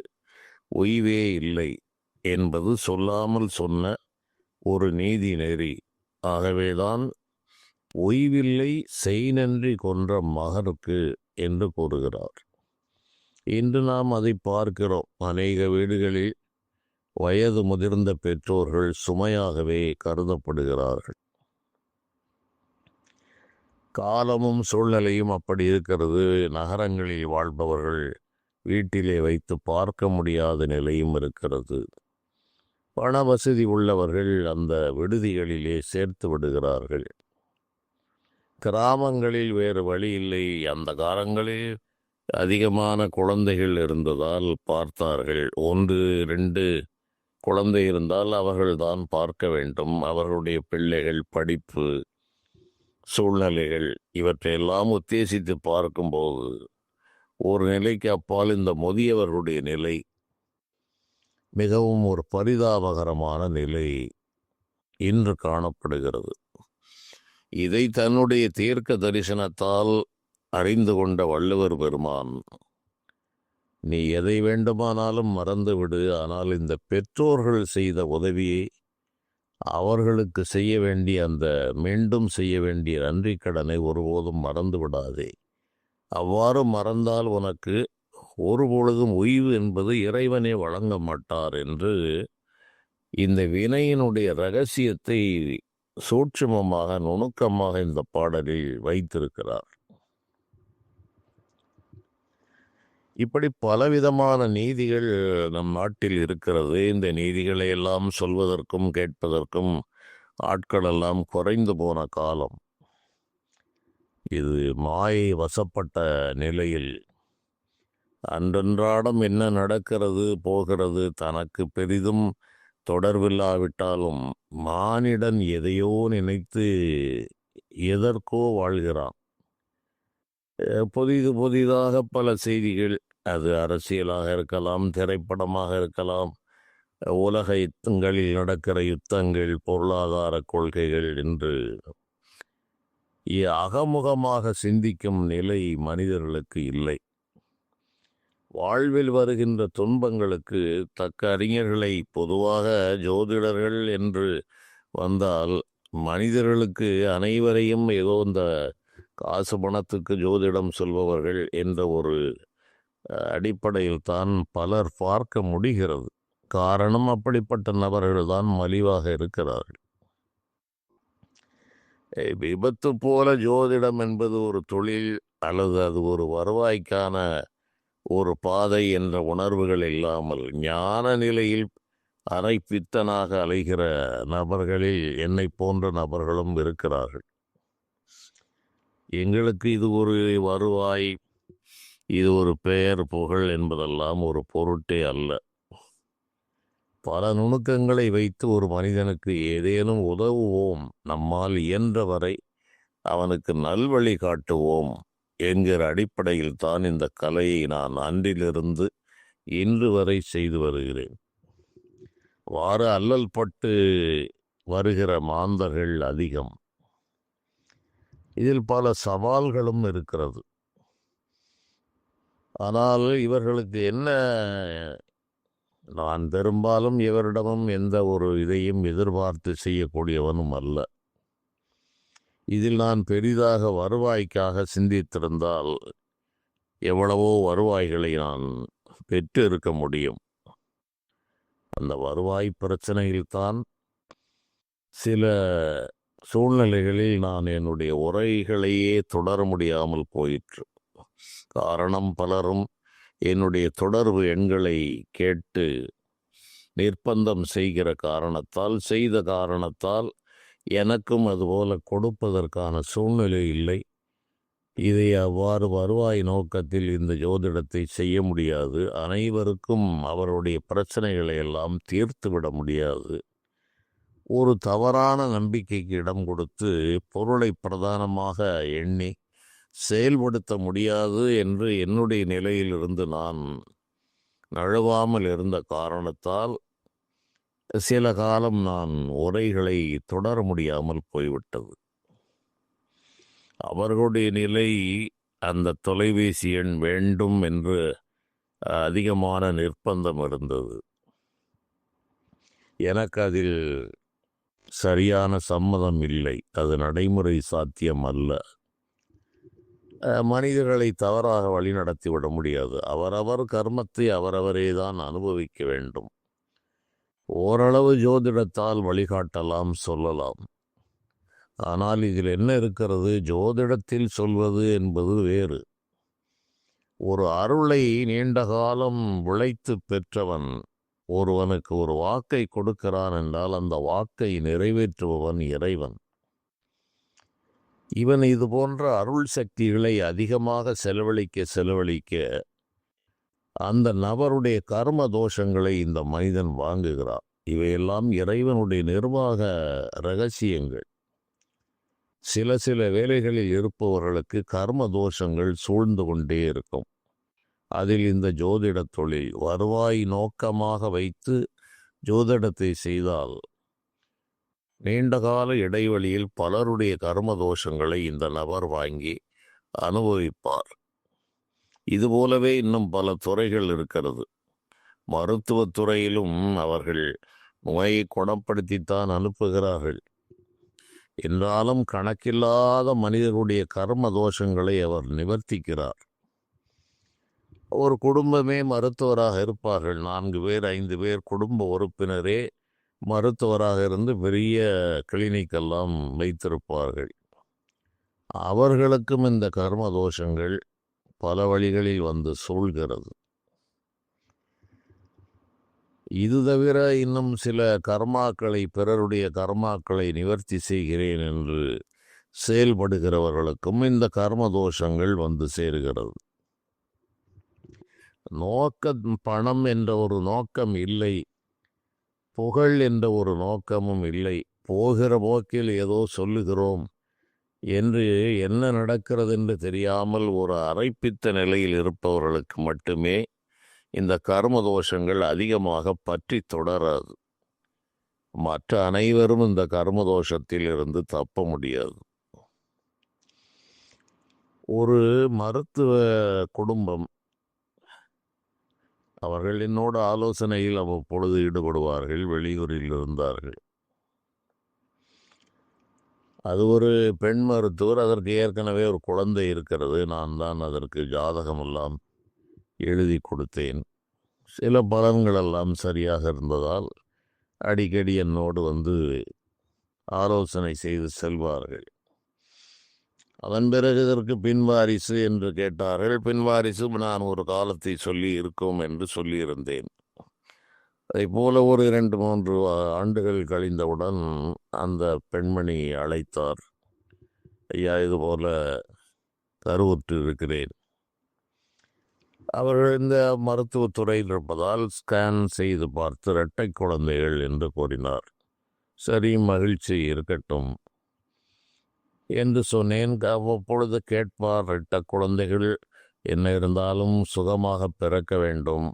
ஓய்வே இல்லை என்பது சொல்லாமல் சொன்ன ஒரு நீதி நெறி. ஆகவேதான் ஓய்வில்லை செய் நன்றி கொன்ற மகருக்கு என்று கூறுகிறார். இன்று நாம் அதை பார்க்கிறோம். அநேக வீடுகளில் வயது முதிர்ந்த பெற்றோர்கள் சுமையாகவே கருதப்படுகிறார்கள். காலமும் சூழ்நிலையும் அப்படி இருக்கிறது. நகரங்களில் வாழ்பவர்கள் வீட்டிலே வைத்து பார்க்க முடியாத நிலையும் இருக்கிறது. பண வசதி உள்ளவர்கள் அந்த விடுதிகளிலே சேர்த்து விடுகிறார்கள். கிராமங்களில் வேறு வழி இல்லை. அந்த காலங்களில் அதிகமான குழந்தைகள் இருந்ததால் பார்த்தார்கள். 1, 2 குழந்தை இருந்தால் அவர்கள்தான் பார்க்க வேண்டும். அவர்களுடைய பிள்ளைகள், படிப்பு, சூழ்நிலைகள் இவற்றையெல்லாம் உத்தேசித்து பார்க்கும்போது ஒரு நிலைக்கு அப்பால் இந்த முதியவர்களுடைய நிலை மிகவும் ஒரு பரிதாபகரமான நிலை இன்று காணப்படுகிறது. இதை தன்னுடைய தீர்க்க தரிசனத்தால் அறிந்து கொண்ட வள்ளுவர் பெருமான், நீ எதை வேண்டுமானாலும் மறந்துவிடு, ஆனால் இந்த பெற்றோர்கள் செய்த உதவியை அவர்களுக்கு செய்ய வேண்டிய மீண்டும் செய்ய வேண்டிய நன்றி கடனை ஒருபோதும் மறந்து விடாதே. அவ்வாறு மறந்தால் உனக்கு ஒருபொழுதும் ஓய்வு என்பது இறைவனே வழங்க மாட்டார் என்று இந்த வினையினுடைய இரகசியத்தை சூட்சுமமாக, நுணுக்கமாக இந்த பாடலில் வைத்திருக்கிறார். இப்படி பலவிதமான நீதிகள் நம் நாட்டில் இருக்கிறது. இந்த நீதிகளை எல்லாம் சொல்வதற்கும் கேட்பதற்கும் ஆட்கள் எல்லாம் குறைந்து போன காலம் இது. மாயை வசப்பட்ட நிலையில் அன்றன்றாடம் என்ன நடக்கிறது போகிறது தனக்கு பெரிதும் தொடர்பில்லாவிட்டாலும் மானிடன் எதையோ நினைத்து எதற்கோ வாழ்கிறான். புதிதாக பல செய்திகள், அது அரசியலாக இருக்கலாம், திரைப்படமாக இருக்கலாம், உலக யுத்தங்களில் நடக்கிற யுத்தங்கள், பொருளாதார கொள்கைகள் என்று அகமுகமாக சிந்திக்கும் நிலை மனிதர்களுக்கு இல்லை. வாழ்வில் வருகின்ற துன்பங்களுக்கு தக்க அறிஞர்களை, பொதுவாக ஜோதிடர்கள் என்று வந்தால் மனிதர்களுக்கு அனைவரையும் ஏதோ இந்த காசு பணத்துக்கு ஜோதிடம் சொல்பவர்கள் என்ற ஒரு அடிப்படையில் தான் பலர் பார்க்க முடிகிறது. காரணம், அப்படிப்பட்ட நபர்கள் தான் மலிவாக இருக்கிறார்கள். விபத்து போல ஜோதிடம் என்பது ஒரு தொழில் அல்லது அது ஒரு வருவாய்க்கான ஒரு பாதை என்ற உணர்வுகள் இல்லாமல் ஞான நிலையில் அரை பித்தனாக அலைகிற நபர்களில் என்னை போன்ற நபர்களும் இருக்கிறார்கள். எங்களுக்கு இது ஒரு வருவாய், இது ஒரு பெயர் புகழ் என்பதெல்லாம் ஒரு பொருட்டே அல்ல. பல நுணுக்கங்களை வைத்து ஒரு மனிதனுக்கு ஏதேனும் உதவுவோம், நம்மால் இயன்றவரை அவனுக்கு நல்வழி காட்டுவோம் என்கிற அடிப்படையில் தான் இந்த கலையை நான் அன்றிலிருந்து இன்று வரை செய்து வருகிறேன். வார அல்லல் பட்டு வருகிற மாந்தர்கள் அதிகம். இதில் பல சவால்களும் இருக்கிறது. ஆனால் இவர்களுக்கு என்ன, நான் பெரும்பாலும் இவரிடமும் எந்த ஒரு இதையும் எதிர்பார்த்து செய்யக்கூடியவனும் அல்ல. இதில் நான் பெரிதாக வருவாய்க்காக சிந்தித்திருந்தால் எவ்வளவோ வருவாய்களை நான் பெற்று இருக்க முடியும். அந்த வருவாய் பிரச்சனையில்தான் சில சூழ்நிலைகளில் நான் என்னுடைய உரைகளையே தொடர முடியாமல் போயிற்று. காரணம், பலரும் என்னுடைய தொடர்பு எண்களை கேட்டு நிர்பந்தம் செய்த காரணத்தால் எனக்கும் அதுபோல கொடுப்பதற்கான சூழ்நிலை இல்லை. இதை அவ்வாறு வருவாய் நோக்கத்தில் இந்த ஜோதிடத்தை செய்ய முடியாது. அனைவருக்கும் அவருடைய பிரச்சனைகளை எல்லாம் தீர்த்துவிட முடியாது. ஒரு தவறான நம்பிக்கைக்கு இடம் கொடுத்து பொருளை பிரதானமாக எண்ணி செயல்படுத்த முடியாது என்று என்னுடைய நிலையிலிருந்து நான் நழுவாமல் இருந்த காரணத்தால் சில காலம் நான் உரைகளை தொடர முடியாமல் போய்விட்டது. அவர்களுடைய நிலை, அந்த தொலைபேசி எண் வேண்டும் என்று அதிகமான நிர்பந்தம் இருந்தது. எனக்கு அதில் சரியான சம்மதம் இல்லை. அது நடைமுறை சாத்தியம் அல்ல. மனிதர்களை தவறாக வழிநடத்தி விட முடியாது. அவரவர் கர்மத்தை அவரவரே தான் அனுபவிக்க வேண்டும். ஓரளவு ஜோதிடத்தால் வழிகாட்டலாம், சொல்லலாம். ஆனால் இதில் என்ன இருக்கிறது? ஜோதிடத்தில் சொல்வது என்பது வேறு. ஒரு அருளை நீண்ட காலம் உழைத்து பெற்றவன் ஒருவனுக்கு ஒரு வாக்கை கொடுக்கிறான் என்றால் அந்த வாக்கை நிறைவேற்றுபவன் இறைவன். இவன் இது போன்ற அருள் சக்திகளை அதிகமாக செலவழிக்க அந்த நபருடைய கர்ம தோஷங்களை இந்த மனிதன் வாங்குகிறான். இவையெல்லாம் இறைவனுடைய நிர்வாக ரகசியங்கள். சில வேலைகளில் இருப்பவர்களுக்கு கர்ம தோஷங்கள் சூழ்ந்து கொண்டே இருக்கும். அதில் இந்த ஜோதிட தொழில் வருவாய் நோக்கமாக வைத்து ஜோதிடத்தை செய்தால் நீண்டகால இடைவெளியில் பலருடைய கர்ம தோஷங்களை இந்த நபர் வாங்கி அனுபவிப்பார். இதுபோலவே இன்னும் பல துறைகள் இருக்கிறது. மருத்துவத் துறையிலும் அவர்கள் நோயை குணப்படுத்தித்தான் அனுப்புகிறார்கள். என்றாலும் கணக்கில்லாத மனிதருடைய கர்ம தோஷங்களை அவர் நிவர்த்திக்கிறார். ஒரு குடும்பமே மருத்துவராக இருப்பார்கள். 4 பேர் 5 பேர் குடும்ப உறுப்பினரே மருத்துவராக இருந்து பெரிய கிளினிக்கெல்லாம் வைத்திருப்பார்கள். அவர்களுக்கும் இந்த கர்ம தோஷங்கள் பல வழிகளில் வந்து சூழ்கிறது. இது தவிர இன்னும் சில கர்மாக்களை, பிறருடைய கர்மாக்களை நிவர்த்தி செய்கிறேன் என்று செயல்படுகிறவர்களுக்கும் இந்த கர்ம தோஷங்கள் வந்து சேருகிறது. பணம் என்ற ஒரு நோக்கம் இல்லை, புகழ் என்ற ஒரு நோக்கமும் இல்லை. போகிற போக்கில் ஏதோ சொல்லுகிறோம் என்று என்ன நடக்கிறது என்று தெரியாமல் ஒரு அரைப்பித்த நிலையில் இருப்பவர்களுக்கு மட்டுமே இந்த கர்ம தோஷங்கள் அதிகமாக பற்றி தொடராது. மற்ற அனைவரும் இந்த கர்ம தோஷத்தில் இருந்து தப்ப முடியாது. ஒரு மருத்துவ குடும்பம், அவர்கள் என்னோட ஆலோசனையில் அவ்வப்பொழுது ஈடுபடுவார்கள். வெளியூரில் இருந்தார்கள். அது ஒரு பெண் மருத்துவர். அதற்கு ஏற்கனவே ஒரு குழந்தை இருக்கிறது. நான் தான் அதற்கு ஜாதகமெல்லாம் எழுதி கொடுத்தேன். சில பலன்களெல்லாம் சரியாக இருந்ததால் அடிக்கடி என்னோடு வந்து ஆலோசனை செய்து செல்வார்கள். அதன் பிறகு இதற்கு பின்வாரிசு என்று கேட்டார்கள். பின்வாரிசு நான் ஒரு காலத்தை சொல்லி இருக்கோம் என்று சொல்லியிருந்தேன். அதை போல ஒரு 2-3 ஆண்டுகள் கழிந்தவுடன் அந்த பெண்மணி அழைத்தார். ஐயா, இது போல கருவுற்று இருக்கிறேன். அவர்கள் இந்த மருத்துவத்துறையில் இருப்பதால் ஸ்கேன் செய்து பார்த்து இரட்டை குழந்தைகள் என்று கூறினார். சரி, மகிழ்ச்சி, இருக்கட்டும் என்று சொன்னேன். அவ்வப்பொழுது கேட்பார், இரட்டை குழந்தைகள் என்ன இருந்தாலும் சுகமாக பிறக்க வேண்டும்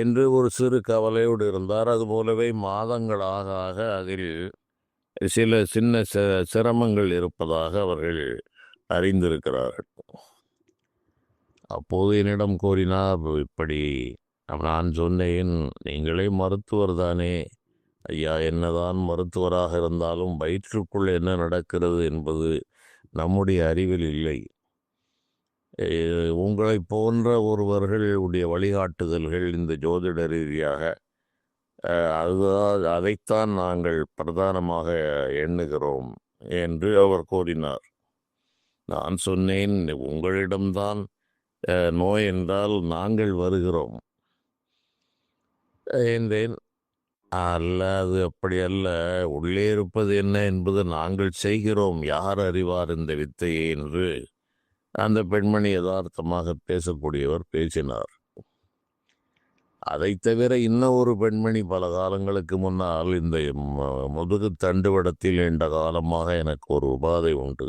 என்று ஒரு சிறு கவலையோடு இருந்தார். அதுபோலவே மாதங்களாக ஆக அதில் சில சின்ன சிரமங்கள் இருப்பதாக அவர்கள் அறிந்திருக்கிறார்கள். அப்போது என்னிடம் கூறினார், இப்படி. நான் சொன்னேன், நீங்களே மருத்துவர் தானே ஐயா, என்னதான் மருத்துவராக இருந்தாலும் வயிற்றுக்குள் என்ன நடக்கிறது என்பது நம்முடைய அறிவில் இல்லை. உங்களை போன்ற ஒருவர்களுடைய வழிகாட்டுதல்கள் இந்த ஜோதிட ரீதியாக அதைத்தான் நாங்கள் பிரதானமாக எண்ணுகிறோம் என்று அவர் கூறினார். நான் சொன்னேன், உங்களிடம்தான் நோய் என்றால் நாங்கள் வருகிறோம் என்றேன். அல்ல, அது அப்படி அல்ல. உள்ளே இருப்பது என்ன என்பது நாங்கள் செய்கிறோம். யார் அறிவார் இந்த வித்தையை என்று அந்த பெண்மணி யதார்த்தமாக பேசக்கூடியவர் பேசினார். அதை தவிர இன்னும் ஒரு பெண்மணி பல காலங்களுக்கு முன்னால் இந்த முதுகு தண்டுவடத்தில் நீண்ட காலமாக எனக்கு ஒரு உபாதை உண்டு.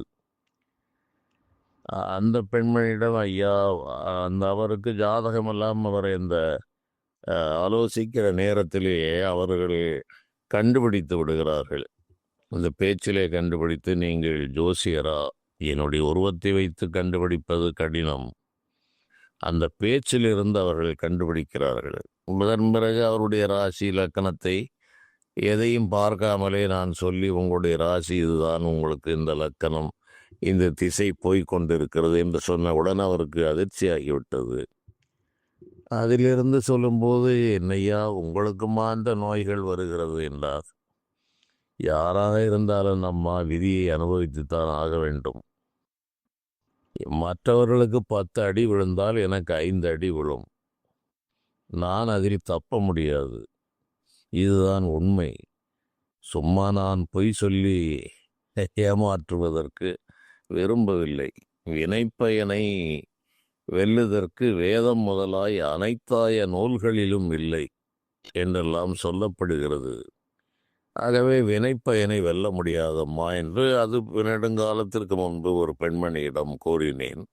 அந்த பெண்மணியிடம், ஐயா, அவருக்கு ஜாதகமெல்லாம் அவரை இந்த ஆலோசிக்கிற நேரத்திலேயே அவர்கள் கண்டுபிடித்து விடுகிறார்கள். இந்த பேச்சிலே கண்டுபிடித்து, நீங்கள் ஜோசியரா? என்னுடைய உருவத்தை வைத்து கண்டுபிடிப்பது கடினம். அந்த பேச்சிலிருந்து அவர்கள் கண்டுபிடிக்கிறார்கள். முதன் பிறகு அவருடைய ராசி லக்கணத்தை எதையும் பார்க்காமலே நான் சொல்லி, உங்களுடைய ராசி இதுதான், உங்களுக்கு இந்த லக்கணம், இந்த திசை போய்கொண்டிருக்கிறது என்று சொன்னவுடன் அவருக்கு அதிர்ச்சியாகிவிட்டது. அதிலிருந்து சொல்லும்போது, என்னையா உங்களுக்குமா அந்த நோய்கள் வருகிறது என்றார். யாராக இருந்தாலும் நம்ம விதியை அனுபவித்துத்தான் ஆக வேண்டும். மற்றவர்களுக்கு 10 அடி விழுந்தால் எனக்கு 5 அடி விழும். நான் அதில் தப்ப முடியாது. இதுதான் உண்மை. சும்மா நான் பொய் சொல்லி ஏமாற்றுவதற்கு விரும்பவில்லை. வினைப்பயனை வெல்லுதற்கு வேதம் முதலாய் அனைத்தாய நூல்களிலும் இல்லை என்றெல்லாம் சொல்லப்படுகிறது. ஆகவே வினைப்பயனை வெல்ல முடியாதம்மா என்று அது நெடுங்காலத்திற்கு முன்பு ஒரு பெண்மணியிடம் கூறினேன்.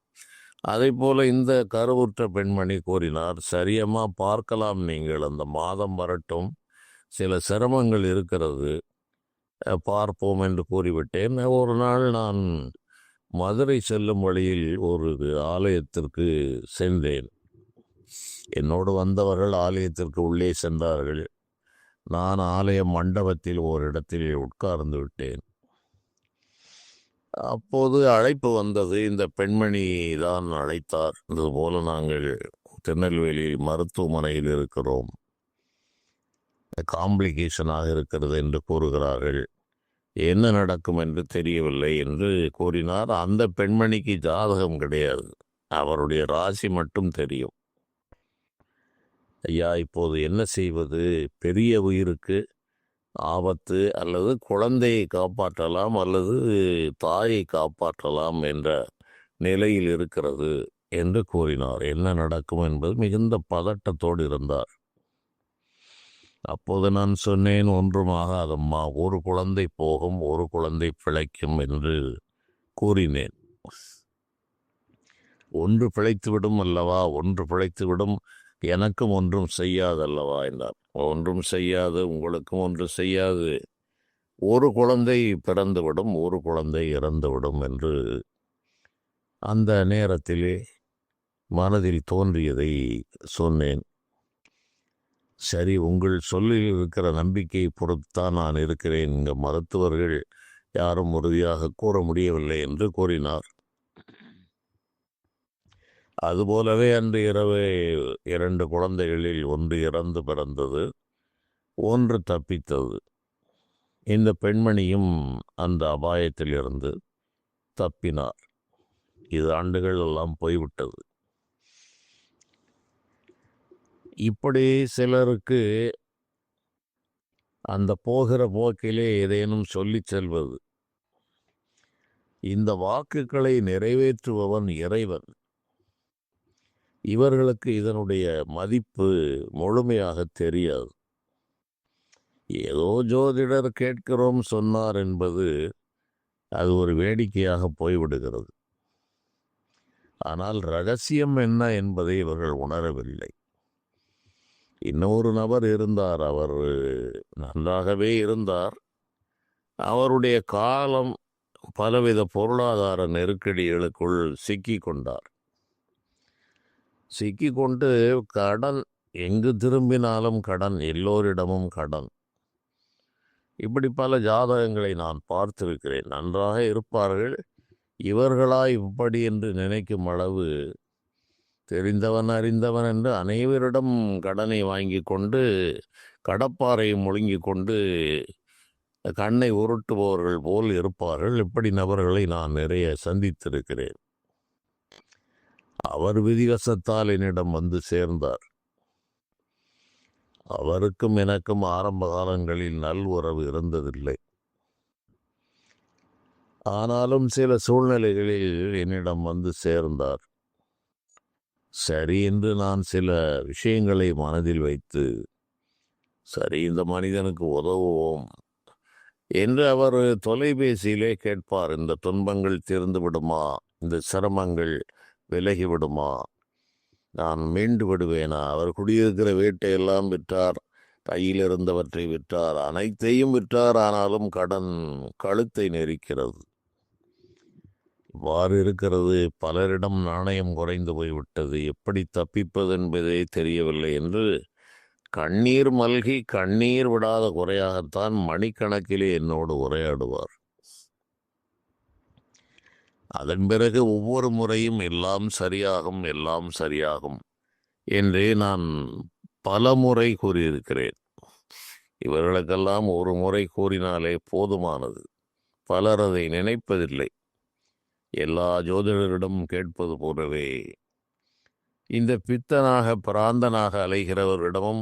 அதை போல இந்த கருவுற்ற பெண்மணி கூறினார், சரியம்மா, பார்க்கலாம், நீங்கள் அந்த மாதம் வரட்டும், சில சிரமங்கள் இருக்கிறது, பார்ப்போம் என்று கூறிவிட்டேன். ஒரு நாள் நான் மதுரை செல்லும் வழியில் ஒரு ஆலயத்திற்கு சென்றேன். என்னோடு வந்தவர்கள் ஆலயத்திற்கு உள்ளே சென்றார்கள். நான் ஆலய மண்டபத்தில் ஓரிடத்தில் உட்கார்ந்து விட்டேன். அப்போது அழைப்பு வந்தது. இந்த பெண்மணி தான் அழைத்தார். இதுபோல நாங்கள் திருநெல்வேலி மருத்துவமனையில் இருக்கிறோம், காம்ப்ளிகேஷனாக இருக்கிறது என்று கூறுகிறார்கள், என்ன நடக்கும் என்று தெரியவில்லை என்று கூறினார். அந்த பெண்மணிக்கு ஜாதகம் கிடையாது, அவருடைய ராசி மட்டும் தெரியும். ஐயா, இப்போது என்ன செய்வது? பெரிய உயிருக்கு ஆபத்து, அல்லது குழந்தையை காப்பாற்றலாம் அல்லது தாயை காப்பாற்றலாம் என்ற நிலையில் இருக்கிறது என்று கூறினார். என்ன நடக்கும் என்பது மிகுந்த பதட்டத்தோடு இருந்தார். அப்போது நான் சொன்னேன், ஒன்றுமாகாதம்மா, ஒரு குழந்தை போகும், ஒரு குழந்தை பிழைக்கும் என்று கூறினேன். ஒன்று பிழைத்துவிடும் அல்லவா, ஒன்று பிழைத்துவிடும், எனக்கும் ஒன்றும் செய்யாதல்லவா என்றார். ஒன்றும் செய்யாது, உங்களுக்கும் ஒன்று செய்யாது, ஒரு குழந்தை பிறந்துவிடும், ஒரு குழந்தை இறந்துவிடும் என்று அந்த நேரத்திலே மனதில் தோன்றியதை சொன்னேன். சரி, உங்கள் சொல்லில் இருக்கிற நம்பிக்கையை பொறுத்துத்தான் நான் இருக்கிறேன், இங்கே மருத்துவர்கள் யாரும் உறுதியாக கூற முடியவில்லை என்று கூறினார். அதுபோலவே அன்று இரவு 2 குழந்தைகளில் ஒன்று இறந்து பிறந்தது, ஒன்று தப்பித்தது. இந்த பெண்மணியும் அந்த அபாயத்திலிருந்து தப்பினார். இது ஆண்டுகள் எல்லாம் போய்விட்டது. இப்படி சிலருக்கு அந்த போகிற போக்கிலே ஏதேனும் சொல்லிச் செல்வது. இந்த வாக்குகளை நிறைவேற்றுபவன் இறைவன். இவர்களுக்கு இதனுடைய மதிப்பு முழுமையாக தெரியாது. ஏதோ ஜோதிடர் கேட்கிறோம் சொன்னார் என்பது அது ஒரு வேடிக்கையாக போய்விடுகிறது. ஆனால் ரகசியம் என்ன என்பதை இவர்கள் உணரவில்லை. இன்னொரு நபர் இருந்தார், அவர் நன்றாகவே இருந்தார். அவருடைய காலம் பலவித பொருளாதார நெருக்கடிகளுக்குள் சிக்கிக்கொண்டார். சிக்கிக்கொண்டு கடன், எங்கு திரும்பினாலும் கடன், எல்லோரிடமும் கடன். இப்படி பல ஜாதகங்களை நான் பார்த்திருக்கிறேன். நன்றாக இருப்பார்கள், இவர்களா இப்படி என்று நினைக்கும் அளவு தெரிந்தவன் அறிந்தவன் என்று அனைவரிடம் கடனை வாங்கி கொண்டு கடப்பாறையை முழுங்கி கொண்டு கண்ணை உருட்டுபவர்கள் போல் இருப்பார்கள். இப்படி நபர்களை நான் நிறைய சந்தித்திருக்கிறேன். அவர் விதிவசத்தால் என்னிடம் வந்து சேர்ந்தார். அவருக்கும் எனக்கும் ஆரம்ப காலங்களில் நல் உறவு இருந்ததில்லை. ஆனாலும் சில சூழ்நிலைகளில் என்னிடம் வந்து சேர்ந்தார். சரி என்று நான் சில விஷயங்களை மனதில் வைத்து, சரி, இந்த மனிதனுக்கு உதவுவோம் என்று அவர் தொலைபேசியிலே கேட்பார். இந்த துன்பங்கள் தீர்ந்து விடுமா, இந்த சிரமங்கள் விலகிவிடுமா, நான் மீண்டு விடுவேனா? அவர் குடியிருக்கிற வீட்டையெல்லாம் விற்றார், கையில் இருந்தவற்றை விற்றார், அனைத்தையும் விற்றார். ஆனாலும் கடன் கழுத்தை நெரிக்கிறது. இவ்வாறு இருக்கிறது. பலரிடம் நாணயம் குறைந்து போய்விட்டது, எப்படி தப்பிப்பது என்பதே தெரியவில்லை என்று கண்ணீர் மல்கி கண்ணீர் விடாத குறையாகத்தான் மணிக்கணக்கிலே என்னோடு உரையாடுவார். அதன் பிறகு ஒவ்வொரு முறையும் எல்லாம் சரியாகும், எல்லாம் சரியாகும் என்றே நான் பல முறை கூறியிருக்கிறேன். இவர்களுக்கெல்லாம் ஒரு முறை கூறினாலே போதுமானது. பலர் அதை நினைப்பதில்லை. எல்லா ஜோதிடரிடம் கேட்பது போலவே இந்த பித்தனாக பிராந்தனாக அலைகிறவரிடமும்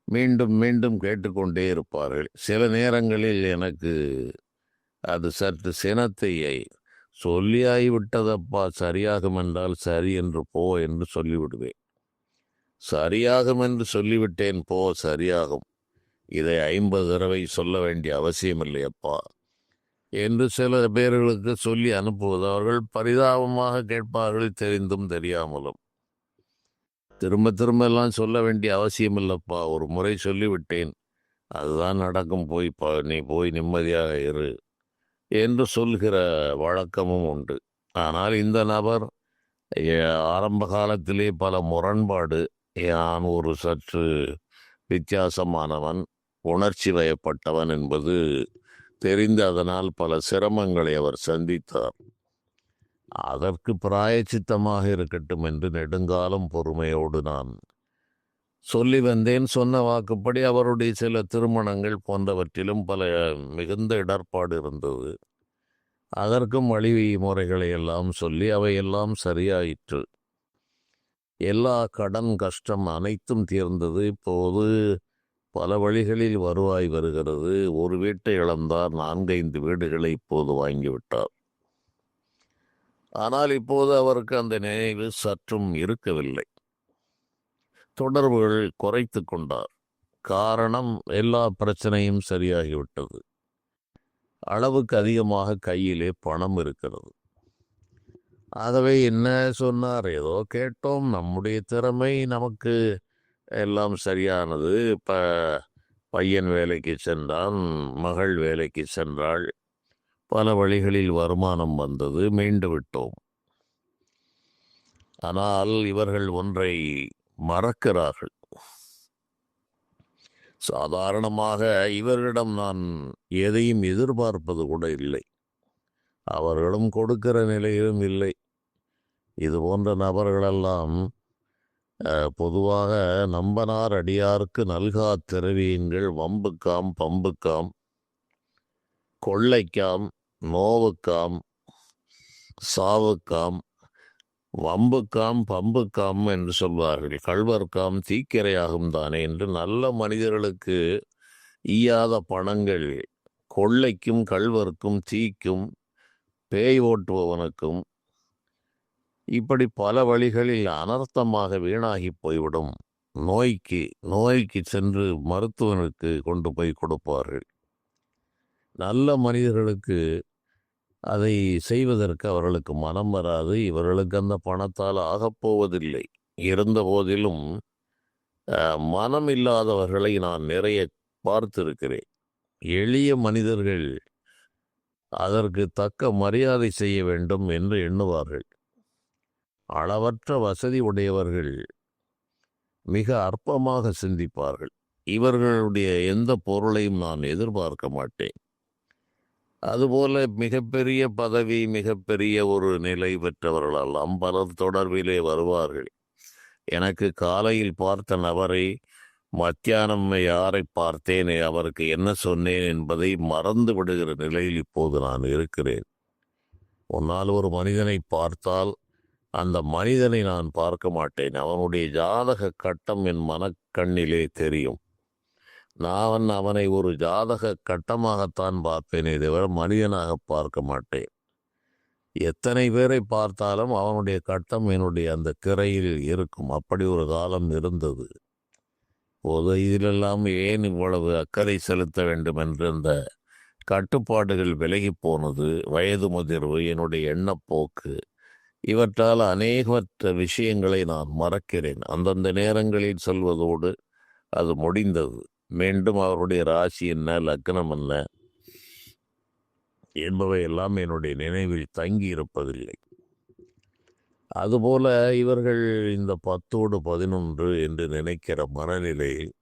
மீண்டும் மீண்டும் கேட்டுக்கொண்டே இருப்பார்கள். சில நேரங்களில் எனக்கு அது சற்று சினத்தை சொல்லியாகிவிட்டதப்பா, சரியாகும் என்றால் சரி என்று போ என்று சொல்லிவிடுவேன். சரியாகும் என்று சொல்லிவிட்டேன், போ, சரியாகும். இதை 50 தடவை சொல்ல வேண்டிய அவசியமில்லை அப்பா என்று சில பேர்களுக்கு சொல்லி அனுப்புவது. அவர்கள் பரிதாபமாக கேட்பார்கள், தெரிந்தும் தெரியாமலும். திரும்ப திரும்ப எல்லாம் சொல்ல வேண்டிய அவசியம் இல்லப்பா, ஒரு முறை சொல்லிவிட்டேன், அதுதான் நடக்கும், நீ போய் நிம்மதியாக இரு என்று சொல்கிற வழக்கமும் உண்டு. ஆனால் இந்த நபர் ஆரம்ப காலத்திலே பல முரண்பாடு, நான் ஒரு சற்று வித்தியாசமானவன், உணர்ச்சி வயப்பட்டவன் என்பது தெரிந்து அதனால் பல சிரமங்களை அவர் சந்தித்தார். அதற்கு பிராயச்சித்தமாக இருக்கட்டும் என்று நெடுங்காலம் பொறுமையோடு நான் சொல்லி வந்தேன். சொன்ன வாக்குப்படி அவருடைய சில திருமணங்கள் போன்றவற்றிலும் பல மிகுந்த இடர்பாடு இருந்தது. அதற்கும் வழி முறைகளை எல்லாம் சொல்லி அவையெல்லாம் சரியாயிற்று. எல்லா கடன் கஷ்டம் அனைத்தும் தீர்ந்தது. இப்போது பல வழிகளில் வருவாய் வருகிறது. ஒரு வீட்டை இழந்தார், 4-5 வீடுகளை இப்போது வாங்கிவிட்டார். ஆனால் இப்போது அவருக்கு அந்த நினைவு சற்றும் இருக்கவில்லை. தொடர்புகள் குறைத்து கொண்டார். காரணம், எல்லா பிரச்சனையும் சரியாகிவிட்டது. அளவுக்கு அதிகமாக கையிலே பணம் இருக்கிறது. ஆகவே என்ன சொன்னார், ஏதோ கேட்டோம், நம்முடைய திறமை, நமக்கு எல்லாம் சரியானது. பையன் வேலைக்கு சென்றான், மகள் வேலைக்கு சென்றாள், பல வழிகளில் வருமானம் வந்தது, மீண்டு விட்டோம். ஆனால் இவர்கள் ஒன்றை மறக்கிறார்கள். சாதாரணமாக இவர்களிடம் நான் எதையும் எதிர்பார்ப்பது கூட இல்லை, அவர்களும் கொடுக்கிற நிலையிலும் இல்லை. இது போன்ற நபர்களெல்லாம் பொதுவாக நம்பனார் அடியாருக்கு நல்கா திரவியங்கள், வம்புக்காம் பம்புக்காம் கொள்ளைக்காம் நோவுக்காம் சாவுக்காம், வம்புக்காம் பம்புக்காம் என்று சொல்வார்கள். கள்வர்க்காம் தீக்கிரையாகும் தானே என்று நல்ல மனிதர்களுக்கு ஈயாத பணங்கள் கொள்ளைக்கும் கள்வர்க்கும் தீக்கும் பேய் ஓட்டுபவனுக்கும் இப்படி பல வழிகளில் அனர்த்தமாக வீணாகி போய்விடும். நோய்க்கு சென்று மருத்துவனுக்கு கொண்டு போய் கொடுப்பார்கள். நல்ல மனிதர்களுக்கு அதை செய்வதற்கு அவர்களுக்கு மனம் வராது. இவர்களுக்கு அந்த பணத்தால் ஆகப்போவதில்லை. இருந்த போதிலும் மனம் இல்லாதவர்களை நான் நிறைய பார்த்திருக்கிறேன். எளிய மனிதர்கள் அதற்கு தக்க மரியாதை செய்ய வேண்டும் என்று எண்ணுவார்கள். அளவற்ற வசதி உடையவர்கள் மிக அற்பமாக சிந்திப்பார்கள். இவர்களுடைய எந்த பொருளையும் நான் எதிர்பார்க்க மாட்டேன். அதுபோல மிகப்பெரிய பதவி, மிகப்பெரிய ஒரு நிலை பெற்றவர்களெல்லாம் பலர் தொடர்பிலே வருவார்கள். எனக்கு காலையில் பார்த்த நபரை மத்தியானம் யாரை பார்த்தேன், அவருக்கு என்ன சொன்னேன் என்பதை மறந்து விடுகிற நிலையில் இப்போது நான் இருக்கிறேன். உன்னால் ஒரு மனிதனை பார்த்தால் அந்த மனிதனை நான் பார்க்க மாட்டேன், அவனுடைய ஜாதக கட்டம் என் மனக்கண்ணிலே தெரியும். நான் அவனை ஒரு ஜாதக கட்டமாகத்தான் பார்ப்பேனே தவிர மனிதனாக பார்க்க மாட்டேன். எத்தனை பேரை பார்த்தாலும் அவனுடைய கட்டம் என்னுடைய அந்த திரையில் இருக்கும். அப்படி ஒரு காலம் இருந்தது. போது இதிலெல்லாம் ஏன் இவ்வளவு அக்கறை செலுத்த வேண்டும் என்று அந்த கட்டுப்பாடுகள் விலகி போனது. வயது முதிர்வு, என்னுடைய எண்ணப்போக்கு, இவற்றால் அநேகமற்ற விஷயங்களை நான் மறக்கிறேன். அந்தந்த நேரங்களில் சொல்வதோடு அது முடிந்தது. மீண்டும் அவருடைய ராசி என்ன, லக்னம் என்ன என்பவை எல்லாம் என்னுடைய நினைவில் தங்கி இருப்பதில்லை. அதுபோல இவர்கள் இந்த 10-11 என்று நினைக்கிற மனநிலையில்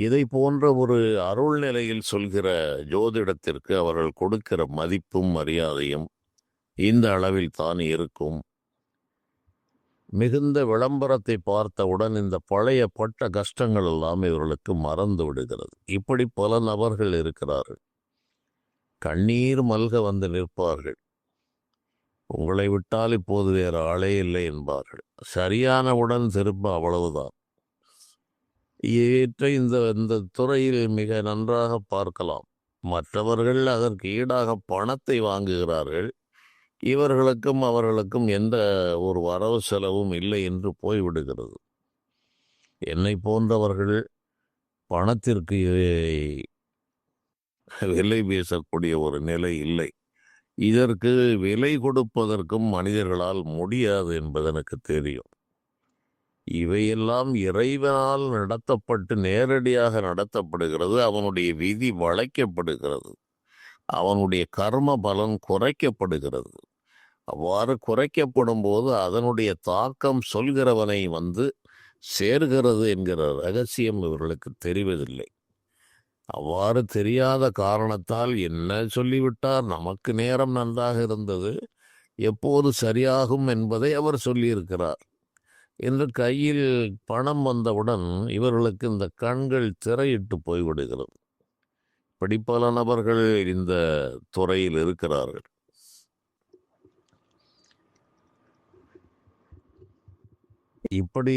இதை போன்ற ஒரு அருள் நிலையில் சொல்கிற ஜோதிடத்திற்கு அவர்கள் கொடுக்கிற மதிப்பும் மரியாதையும் இந்த அளவில் தான் இருக்கும். மிகுந்த விளம்பரத்தை பார்த்தவுடன் இந்த பழைய பட்ட கஷ்டங்கள் எல்லாம் இவர்களுக்கு மறந்து விடுகிறது. இப்படி பல நபர்கள் இருக்கிறார்கள். கண்ணீர் மல்க வந்து நிற்பார்கள். உங்களை விட்டால் இப்போது வேறு ஆளே இல்லை என்பார்கள். சரியானவுடன் திரும்ப அவ்வளவுதான். இந்த துறையில் மிக நன்றாக பார்க்கலாம். மற்றவர்கள் அதற்கு ஈடாக பணத்தை வாங்குகிறார்கள். இவர்களுக்கும் அவர்களுக்கும் எந்த ஒரு வரவு செலவும் இல்லை என்று போய்விடுகிறது. என்னை போன்றவர்கள் பணத்திற்கு விலை பேசக்கூடிய ஒரு நிலை இல்லை. இதற்கு விலை கொடுப்பதற்கும் மனிதர்களால் முடியாது என்பது எனக்கு தெரியும். இவையெல்லாம் இறைவனால் நடத்தப்பட்டு நேரடியாக நடத்தப்படுகிறது. அவனுடைய விதி வளைக்கப்படுகிறது. அவனுடைய கர்ம பலன் குறைக்கப்படுகிறது. அவ்வாறு குறைக்கப்படும் போது அதனுடைய தாக்கம் சொல்கிறவனை வந்து சேர்கிறது என்கிற ரகசியம் இவர்களுக்கு தெரிவதில்லை. அவ்வாறு தெரியாத காரணத்தால் என்ன சொல்லிவிட்டார், நமக்கு நேரம் நன்றாக இருந்தது, எப்போது சரியாகும் என்பதை அவர் சொல்லியிருக்கிறார் என்று கையில் பணம் வந்தவுடன் இவர்களுக்கு இந்த கண்கள் திரையிட்டு போய்விடுகிறது. இப்படி பல நபர்கள் இந்த துறையில் இருக்கிறார்கள். இப்படி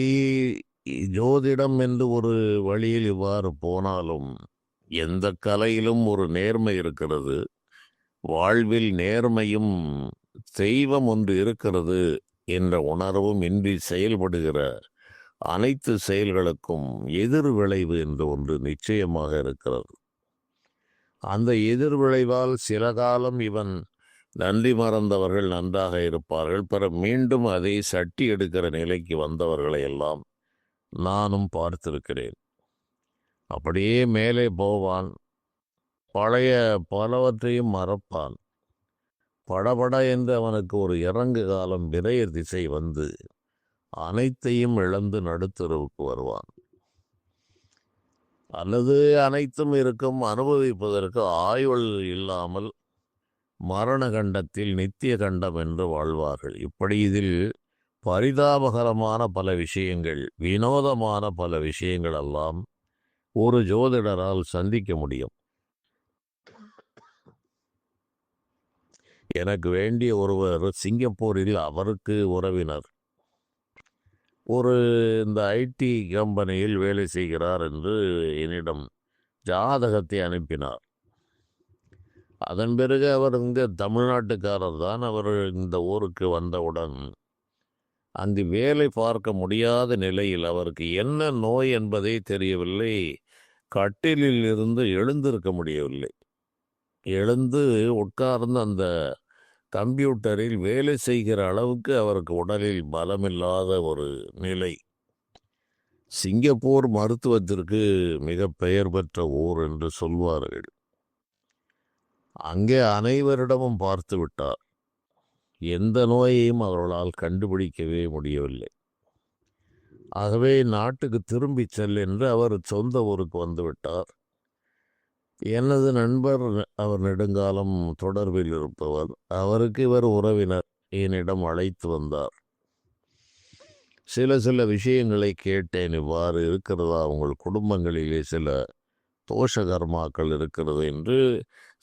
ஜோதிடம் என்று ஒரு வழியில் இவ்வாறு போனாலும் எந்த கலையிலும் ஒரு நேர்மை இருக்கிறது. வாழ்வில் நேர்மையும் தெய்வம் ஒன்று இருக்கிறது என்ற உணர்வும் இன்றி செயல்படுகிற அனைத்து செயல்களுக்கும் எதிர் விளைவு என்று ஒன்று நிச்சயமாக இருக்கிறது. அந்த எதிர் விளைவால் சில காலம் இவன் நன்றி மறந்தவர்கள் நன்றாக இருப்பார்கள். பிற மீண்டும் அதை சட்டி எடுக்கிற நிலைக்கு வந்தவர்களை எல்லாம் நானும் பார்த்திருக்கிறேன். அப்படியே மேலே போவான், பழைய பலவற்றையும் மறப்பான். படபட என்று அவனுக்கு ஒரு இறங்கு காலம் விரைய திசை வந்து அனைத்தையும் இழந்து நடுத்தருவுக்கு வருவான். அல்லது அனைத்தும் இருக்கும், அனுபவிப்பதற்கு ஆயுள் இல்லாமல் மரண கண்டத்தில் நித்திய கண்டம் என்று வாழ்வார்கள். இப்படி இதில் பரிதாபகரமான பல விஷயங்கள், வினோதமான பல விஷயங்கள் எல்லாம் ஒரு ஜோதிடரால் சந்திக்க முடியும். எனக்கு வேண்டிய ஒருவர் சிங்கப்பூரில், அவருக்கு உறவினர் ஒரு இந்த ஐடி கம்பெனியில் வேலை செய்கிறார் என்று என்னிடம் ஜாதகத்தை அனுப்பினார். அதன் பிறகு அவர் இங்கே தமிழ்நாட்டுக்காரர் தான். அவர் இந்த ஊருக்கு வந்தவுடன் அங்கு வேலை பார்க்க முடியாத நிலையில் அவருக்கு என்ன நோய் என்பதே தெரியவில்லை. கட்டிலில் இருந்து எழுந்திருக்க முடியவில்லை. எழுந்து உட்கார்ந்து அந்த கம்ப்யூட்டரில் வேலை செய்கிற அளவுக்கு அவருக்கு உடலில் பலமில்லாத ஒரு நிலை. சிங்கப்பூர் மருத்துவத்திற்கு மிக பெயர் பெற்ற ஊர் என்று சொல்வார்கள். அங்கே அனைவரிடமும் பார்த்து விட்டார். எந்த நோயையும் அவர்களால் கண்டுபிடிக்கவே முடியவில்லை. ஆகவே நாட்டுக்கு திரும்பி செல் என்று அவர் சொந்த ஊருக்கு வந்துவிட்டார். எனது நண்பர், அவர் நெடுங்காலம் தொடர்பில் இருப்பவர், அவருக்கு இவர் உறவினர், என்னிடம் அழைத்து வந்தார். சில விஷயங்களை கேட்டேன். இவ்வாறு இருக்கிறதா, உங்கள் குடும்பங்களிலே சில தோஷ கர்மாக்கள் இருக்கிறது என்று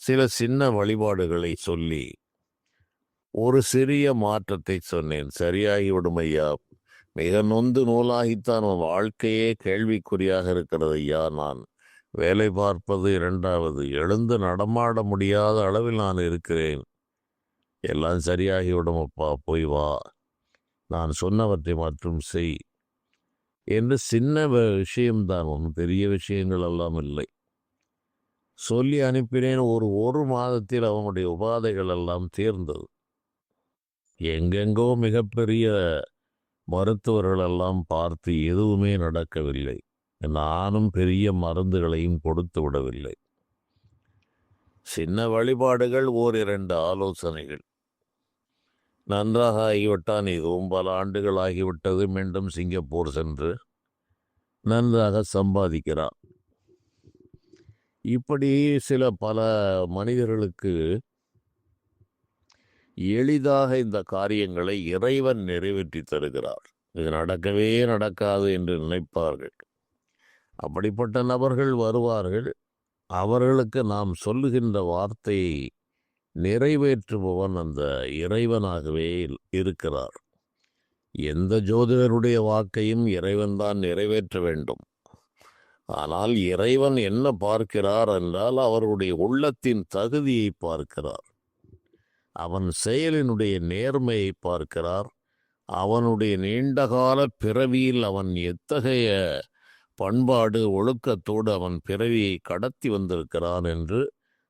சில சின்ன வழிபாடுகளை சொல்லி ஒரு சிறிய மாற்றத்தை சொன்னேன். சரியாகிவிடும் ஐயா, மிக நொந்து நூலாகித்தான் வாழ்க்கையே கேள்விக்குறியாக இருக்கிறது ஐயா. நான் வேலை பார்ப்பது இரண்டாவது, எழுந்து நடமாட முடியாத அளவில் நான் இருக்கிறேன். எல்லாம் சரியாகிவிடும் அப்பா, போய் வா, நான் சொன்னவற்றை மற்றும் செய் என்று சின்ன விஷயம்தான், ஒன்றும் பெரிய விஷயங்கள் எல்லாம் இல்லை. சொல்லி அனுப்பினேன். ஒரு மாதத்தில் அவனுடைய உபாதைகள் எல்லாம் தீர்ந்தது. எங்கெங்கோ மிகப்பெரிய மருத்துவர்கள் எல்லாம் பார்த்து எதுவுமே நடக்கவில்லை. நானும் பெரிய மருந்துகளையும் கொடுத்து விடவில்லை. சின்ன வழிபாடுகள், 1-2 ஆலோசனைகள். நன்றாக ஆகிவிட்டான். இதுவும் பல ஆண்டுகள் ஆகிவிட்டது. மீண்டும் சிங்கப்பூர் சென்று நன்றாக சம்பாதிக்கிறான். இப்படி பல மனிதர்களுக்கு எளிதாக இந்த காரியங்களை இறைவன் நிறைவேற்றி தருகிறார். இது நடக்கவே நடக்காது என்று நினைப்பார்கள். அப்படிப்பட்ட நபர்கள் வருவார்கள். அவர்களுக்கு நாம் சொல்லுகின்ற வார்த்தையை நிறைவேற்றுபவன் அந்த இறைவனாகவே இருக்கிறார். எந்த ஜோதிடருடைய வாக்கையும் இறைவன்தான் நிறைவேற்ற வேண்டும். ஆனால் இறைவன் என்ன பார்க்கிறார் என்றால் அவருடைய உள்ளத்தின் தகுதியை பார்க்கிறார். அவன் செயலினுடைய நேர்மையை பார்க்கிறார். அவனுடைய நீண்டகால பிறவியில் அவன் எத்தகைய பண்பாடு ஒழுக்கத்தோடு அவன் பிறவியை கடத்தி வந்திருக்கிறான் என்று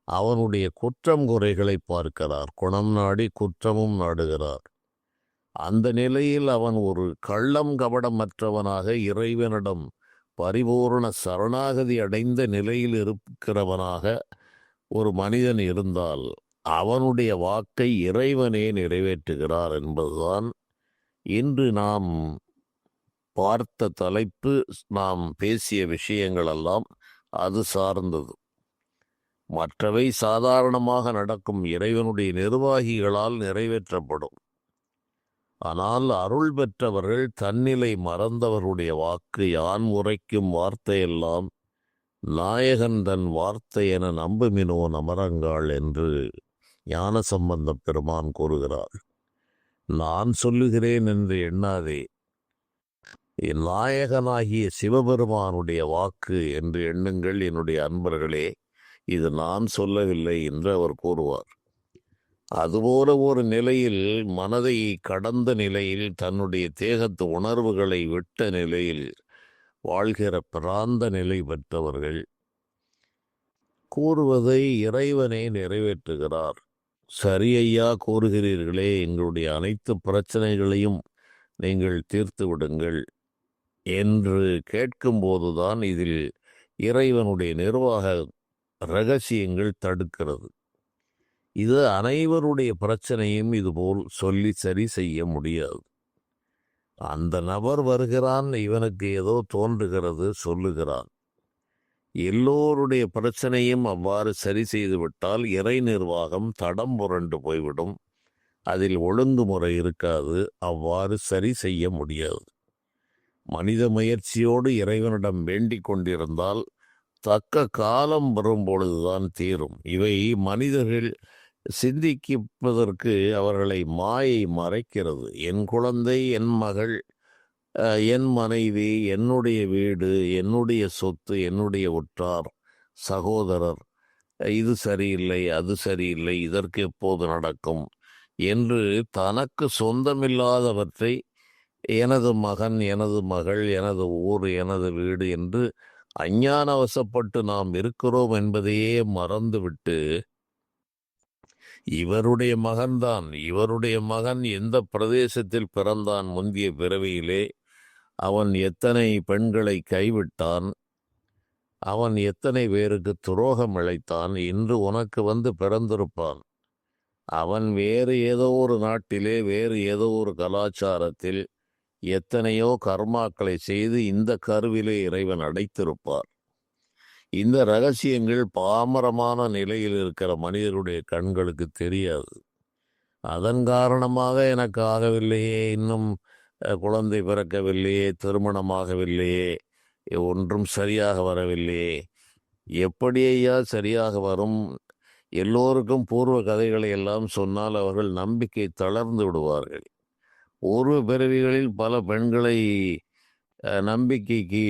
அவனுடைய குற்றம் குறைகளை பார்க்கிறார். குணம் நாடி குற்றமும் நாடுகிறார். அந்த நிலையில் அவன் ஒரு கள்ளம் கபடமற்றவனாக இறைவனிடம் பரிபூர்ண சரணாகதி அடைந்த நிலையில் இருக்கிறவனாக ஒரு மனிதன் இருந்தால் அவனுடைய வாக்கை இறைவனே நிறைவேற்றுகிறார் என்பதுதான் இன்று நாம் பார்த்த தலைப்பு. நாம் பேசிய விஷயங்களெல்லாம் அது சார்ந்தது. மற்றவை சாதாரணமாக நடக்கும் இறைவனுடைய நிர்வாகிகளால் நிறைவேற்றப்படும். ஆனால் அருள் பெற்றவர்கள் தன்னிலை மறந்தவருடைய வாக்கு யான் உரைக்கும் வார்த்தையெல்லாம் நாயகன் தன் வார்த்தை என நம்புமினோ நமரங்காள் என்று ஞானசம்பந்த பெருமான் கூறுகிறார். நான் சொல்லுகிறேன் என்று எண்ணாதே, நாயகனாகிய சிவபெருமானுடைய வாக்கு என்று எண்ணுங்கள் என்னுடைய அன்பர்களே, இது நான் சொல்லவில்லை என்று அவர் கூறுவார். அதுபோல ஒரு நிலையில் மனதை கடந்த நிலையில் தன்னுடைய தேகத்து உணர்வுகளை விட்ட நிலையில் வாழ்கிற பிராந்த நிலை பெற்றவர்கள் கூறுவதை இறைவனே நிறைவேற்றுகிறார். சரி ஐயா, கூறுகிறீர்களே, எங்களுடைய அனைத்து பிரச்சனைகளையும் நீங்கள் தீர்த்து விடுங்கள் என்று கேட்கும்போதுதான் இதில் இறைவனுடைய நிர்வாக இரகசியங்கள் தடுக்கிறது. இது அனைவருடைய பிரச்சனையும் இதுபோல் சொல்லி சரி செய்ய முடியாது. அந்த நபர் வருகிறான், இவனுக்கு ஏதோ தோன்றுகிறது, சொல்லுகிறான். எல்லோருடைய பிரச்சனையும் அவ்வாறு சரி செய்து விட்டால் இறை நிர்வாகம் தடம் புரண்டு போய்விடும். அதில் ஒழுங்குமுறை இருக்காது. அவ்வாறு சரி செய்ய முடியாது. மனித முயற்சியோடு இறைவனிடம் வேண்டிக் கொண்டிருந்தால் தக்க காலம் வரும்பொழுதுதான் தீரும். இவை மனிதர்கள் சிந்திப்பதற்கு அவர்களை மாயை மறைக்கிறது. என் குழந்தை, என் மகள், என் மனைவி, என்னுடைய வீடு, என்னுடைய சொத்து, என்னுடைய உற்றார் சகோதரர், இது சரியில்லை, அது சரியில்லை, இதற்கு எப்போது நடக்கும் என்று தனக்கு சொந்தமில்லாதவற்றை எனது மகன், எனது மகள், எனது ஊர், எனது வீடு என்று அஞ்ஞானவசப்பட்டு நாம் இருக்கிறோம் என்பதையே மறந்துவிட்டு இவருடைய மகன்தான், இவருடைய மகன் எந்த பிரதேசத்தில் பிறந்தான், முந்திய பிறவியிலே அவன் எத்தனை பெண்களை கைவிட்டான், அவன் எத்தனை பேருக்கு துரோகம் இழைத்தான், இன்று உனக்கு வந்து பிறந்திருப்பான். அவன் வேறு ஏதோ ஒரு நாட்டிலே, வேறு ஏதோ ஒரு கலாச்சாரத்தில் எத்தனையோ கர்மாக்களை செய்து இந்த கருவிலே இறைவன் அடைத்திருப்பார். இந்த ரகசியங்கள் பாமரமான நிலையில் இருக்கிற மனிதருடைய கண்களுக்கு தெரியாது. அதன் காரணமாக எனக்கு ஆகவில்லையே, இன்னும் குழந்தை பிறக்கவில்லையே, திருமணமாகவில்லையே, ஒன்றும் சரியாக வரவில்லையே. எப்படி ஐயா சரியாக வரும்? எல்லோருக்கும் பூர்வ கதைகளை எல்லாம் சொன்னால் அவர்கள் நம்பிக்கை தளர்ந்து விடுவார்கள். பூர்வ பிறவிகளில் பல பெண்களை நம்பிக்கைக்கு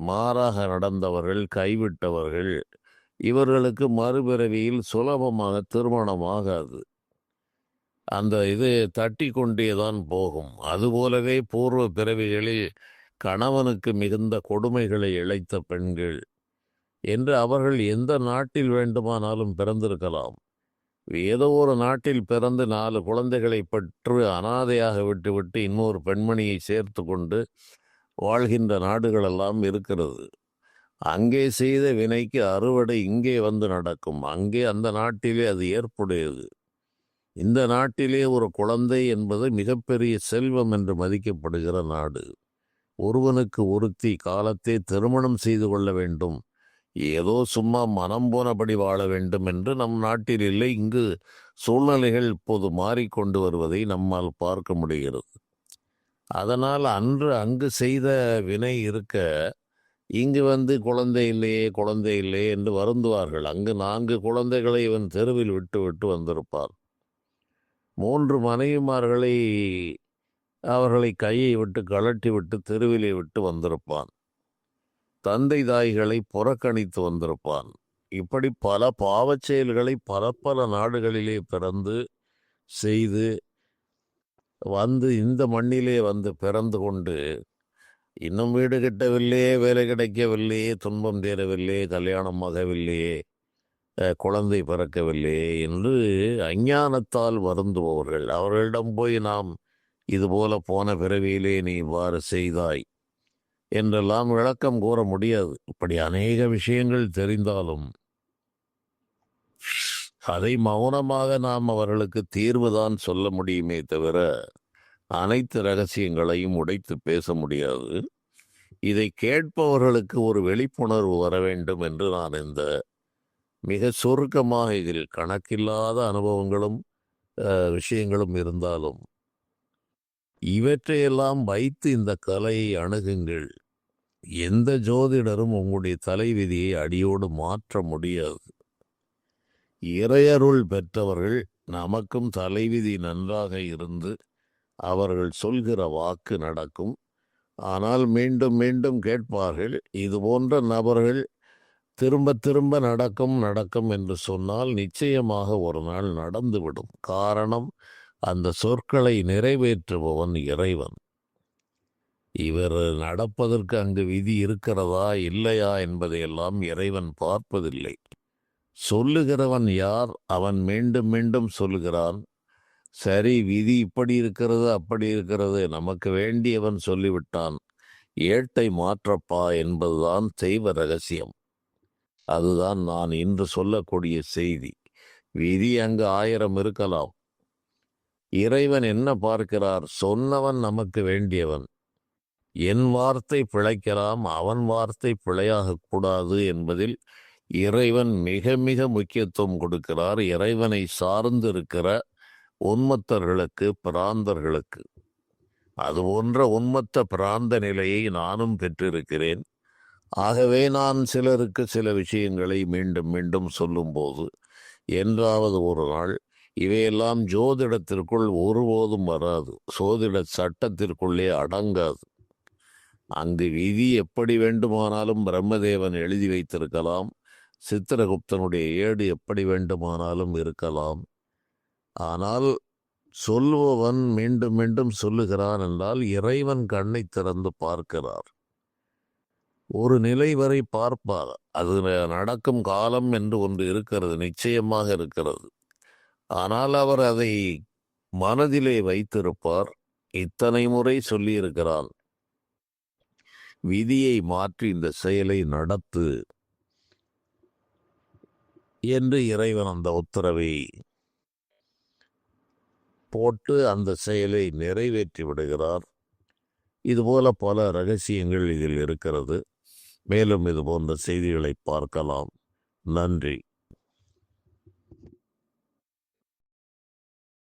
மாறாக நடந்தவர்கள், கைவிட்டவர்கள், இவர்களுக்கு மறுபிறவியில் சுலபமாக திருமணமாகாது. அந்த இது தட்டி கொண்டேதான் போகும். அதுபோலவே பூர்வ பிறவிகளில் கணவனுக்கு மிகுந்த கொடுமைகளை இழைத்த பெண்கள் என்று அவர்கள் எந்த நாட்டில் வேண்டுமானாலும் பிறந்திருக்கலாம். ஏதோ ஒரு நாட்டில் பிறந்து 4 குழந்தைகளை பெற்று அனாதையாக விட்டுவிட்டு இன்னொரு பெண்மணியை சேர்த்து கொண்டு வாழ்கின்ற நாடுகளெல்லாம் இருக்கிறது. அங்கே செய்த வினைக்கு அறுவடை இங்கே வந்து நடக்கும். அங்கே அந்த நாட்டிலே அது ஏற்புடையது. இந்த நாட்டிலே ஒரு குழந்தை என்பது மிகப்பெரிய செல்வம் என்று மதிக்கப்படுகிற நாடு. ஒருவனுக்கு ஒருத்தி காலத்தை திருமணம் செய்து கொள்ள வேண்டும், ஏதோ சும்மா மனம் போனபடி வாழ வேண்டும் என்று நம் நாட்டில் இல்லை. இங்கு சூழ்நிலைகள் இப்போது மாறிக்கொண்டு வருவதை நம்மால் பார்க்க முடிகிறது. அதனால் அன்று அங்கு செய்த வினை இருக்க இங்கு வந்து குழந்தை இல்லையே, குழந்தை இல்லையே என்று வருந்துவார்கள். அங்கு 4 குழந்தைகளை இவன் தெருவில் விட்டு விட்டு வந்திருப்பான். 3 மனைவிமார்களை அவர்களை கையை விட்டு கழட்டி விட்டு தெருவிலே விட்டு வந்திருப்பான். தந்தை தாய்களை புறக்கணித்து வந்திருப்பான். இப்படி பல பாவச் செயல்களை பல பல நாடுகளிலே பிறந்து செய்து வந்து இந்த மண்ணிலே வந்து பிறந்து கொண்டு இன்னும் வீடு கட்டவில்லையே, வேலை கிடைக்கவில்லையே, துன்பம் தீரவில்லையே, கல்யாணம் ஆகவில்லையே, குழந்தை பிறக்கவில்லையே என்று அஞ்ஞானத்தால் வருந்துபவர்கள். அவர்களிடம் போய் நாம் இதுபோல போன பிறவியிலே நீ இவ்வாறு செய்தாய் என்றெல்லாம் விளக்கம் கூற முடியாது. இப்படி அநேக விஷயங்கள் தெரிந்தாலும் அதை மௌனமாக நாம் அவர்களுக்கு தீர்வுதான் சொல்ல முடியுமே தவிர அனைத்து ரகசியங்களையும் உடைத்து பேச முடியாது. இதை கேட்பவர்களுக்கு ஒரு விழிப்புணர்வு வர வேண்டும் என்று நான் இந்த மிக சுருக்கமாக இதில் கணக்கில்லாத அனுபவங்களும் விஷயங்களும் இருந்தாலும் இவற்றையெல்லாம் வைத்து இந்த கலையை அணுகுங்கள். எந்த ஜோதிடரும் உங்களுடைய தலைவிதியை அடியோடு மாற்ற முடியாது. இறையருள் பெற்றவர்கள் நமக்கும் தலைவிதி நன்றாக இருந்து அவர்கள் சொல்கிற வாக்கு நடக்கும். ஆனால் மீண்டும் மீண்டும் கேட்பார்கள். இது போன்ற நபர்கள் திரும்ப திரும்ப நடக்கும் என்று சொன்னால் நிச்சயமாக ஒரு நாள் நடந்துவிடும். காரணம், அந்த சொற்களை நிறைவேற்றுபவன் இறைவன். இவர் நடப்பதற்கு அங்கு விதி இருக்கிறதா இல்லையா என்பதையெல்லாம் இறைவன் பார்ப்பதில்லை. சொல்லுகிறவன் யார்? அவன் மீண்டும் மீண்டும் சொல்லுகிறான். சரி, விதி இப்படி இருக்கிறது அப்படி இருக்கிறது, நமக்கு வேண்டியவன் சொல்லிவிட்டான், ஏட்டை மாற்றப்பா என்பதுதான் தெய்வ ரகசியம். அதுதான் நான் இன்று சொல்லக்கூடிய செய்தி. விதி அங்கு 1000 இருக்கலாம். இறைவன் என்ன பார்க்கிறார்? சொன்னவன் நமக்கு வேண்டியவன். என் வார்த்தை பிழைக்கலாம், அவன் வார்த்தை பிழையாக கூடாது என்பதில் இறைவன் மிக மிக முக்கியத்துவம் கொடுக்கிறார். இறைவனை சார்ந்திருக்கிற உன்மத்தர்களுக்கு, பிராந்தர்களுக்கு. அதுபோன்ற உன்மத்த பிராந்த நிலையை நானும் பெற்றிருக்கிறேன். ஆகவே நான் சிலருக்கு சில விஷயங்களை மீண்டும் மீண்டும் சொல்லும்போது என்றாவது ஒரு நாள் இவையெல்லாம் ஜோதிடத்திற்குள் ஒருபோதும் வராது, சோதிட சட்டத்திற்குள்ளே அடங்காது. அங்கு விதி எப்படி வேண்டுமானாலும் பிரம்மதேவன் எழுதி வைத்திருக்கலாம், சித்திரகுப்தனுடைய ஏடு எப்படி வேண்டுமானாலும் இருக்கலாம். ஆனால் சொல்லுபவன் மீண்டும் மீண்டும் சொல்லுகிறான் என்றால் இறைவன் கண்ணை திறந்து பார்க்கிறார். ஒரு நிலை வரை பார்ப்பார். அது நடக்கும் காலம் என்று ஒன்று இருக்கிறது, நிச்சயமாக இருக்கிறது. ஆனால் அவர் அதை மனதிலே வைத்திருப்பார். இத்தனை முறை சொல்லியிருக்கிறான், விதியை மாற்றி இந்த செயலை நடத்து என்று இறைவன் அந்த உத்தரவை போட்டு அந்த செயலை நிறைவேற்றி விடுகிறார். இதுபோல பல ரகசியங்கள் இதில் இருக்கிறது. மேலும் இது போன்ற செய்திகளை பார்க்கலாம். நன்றி.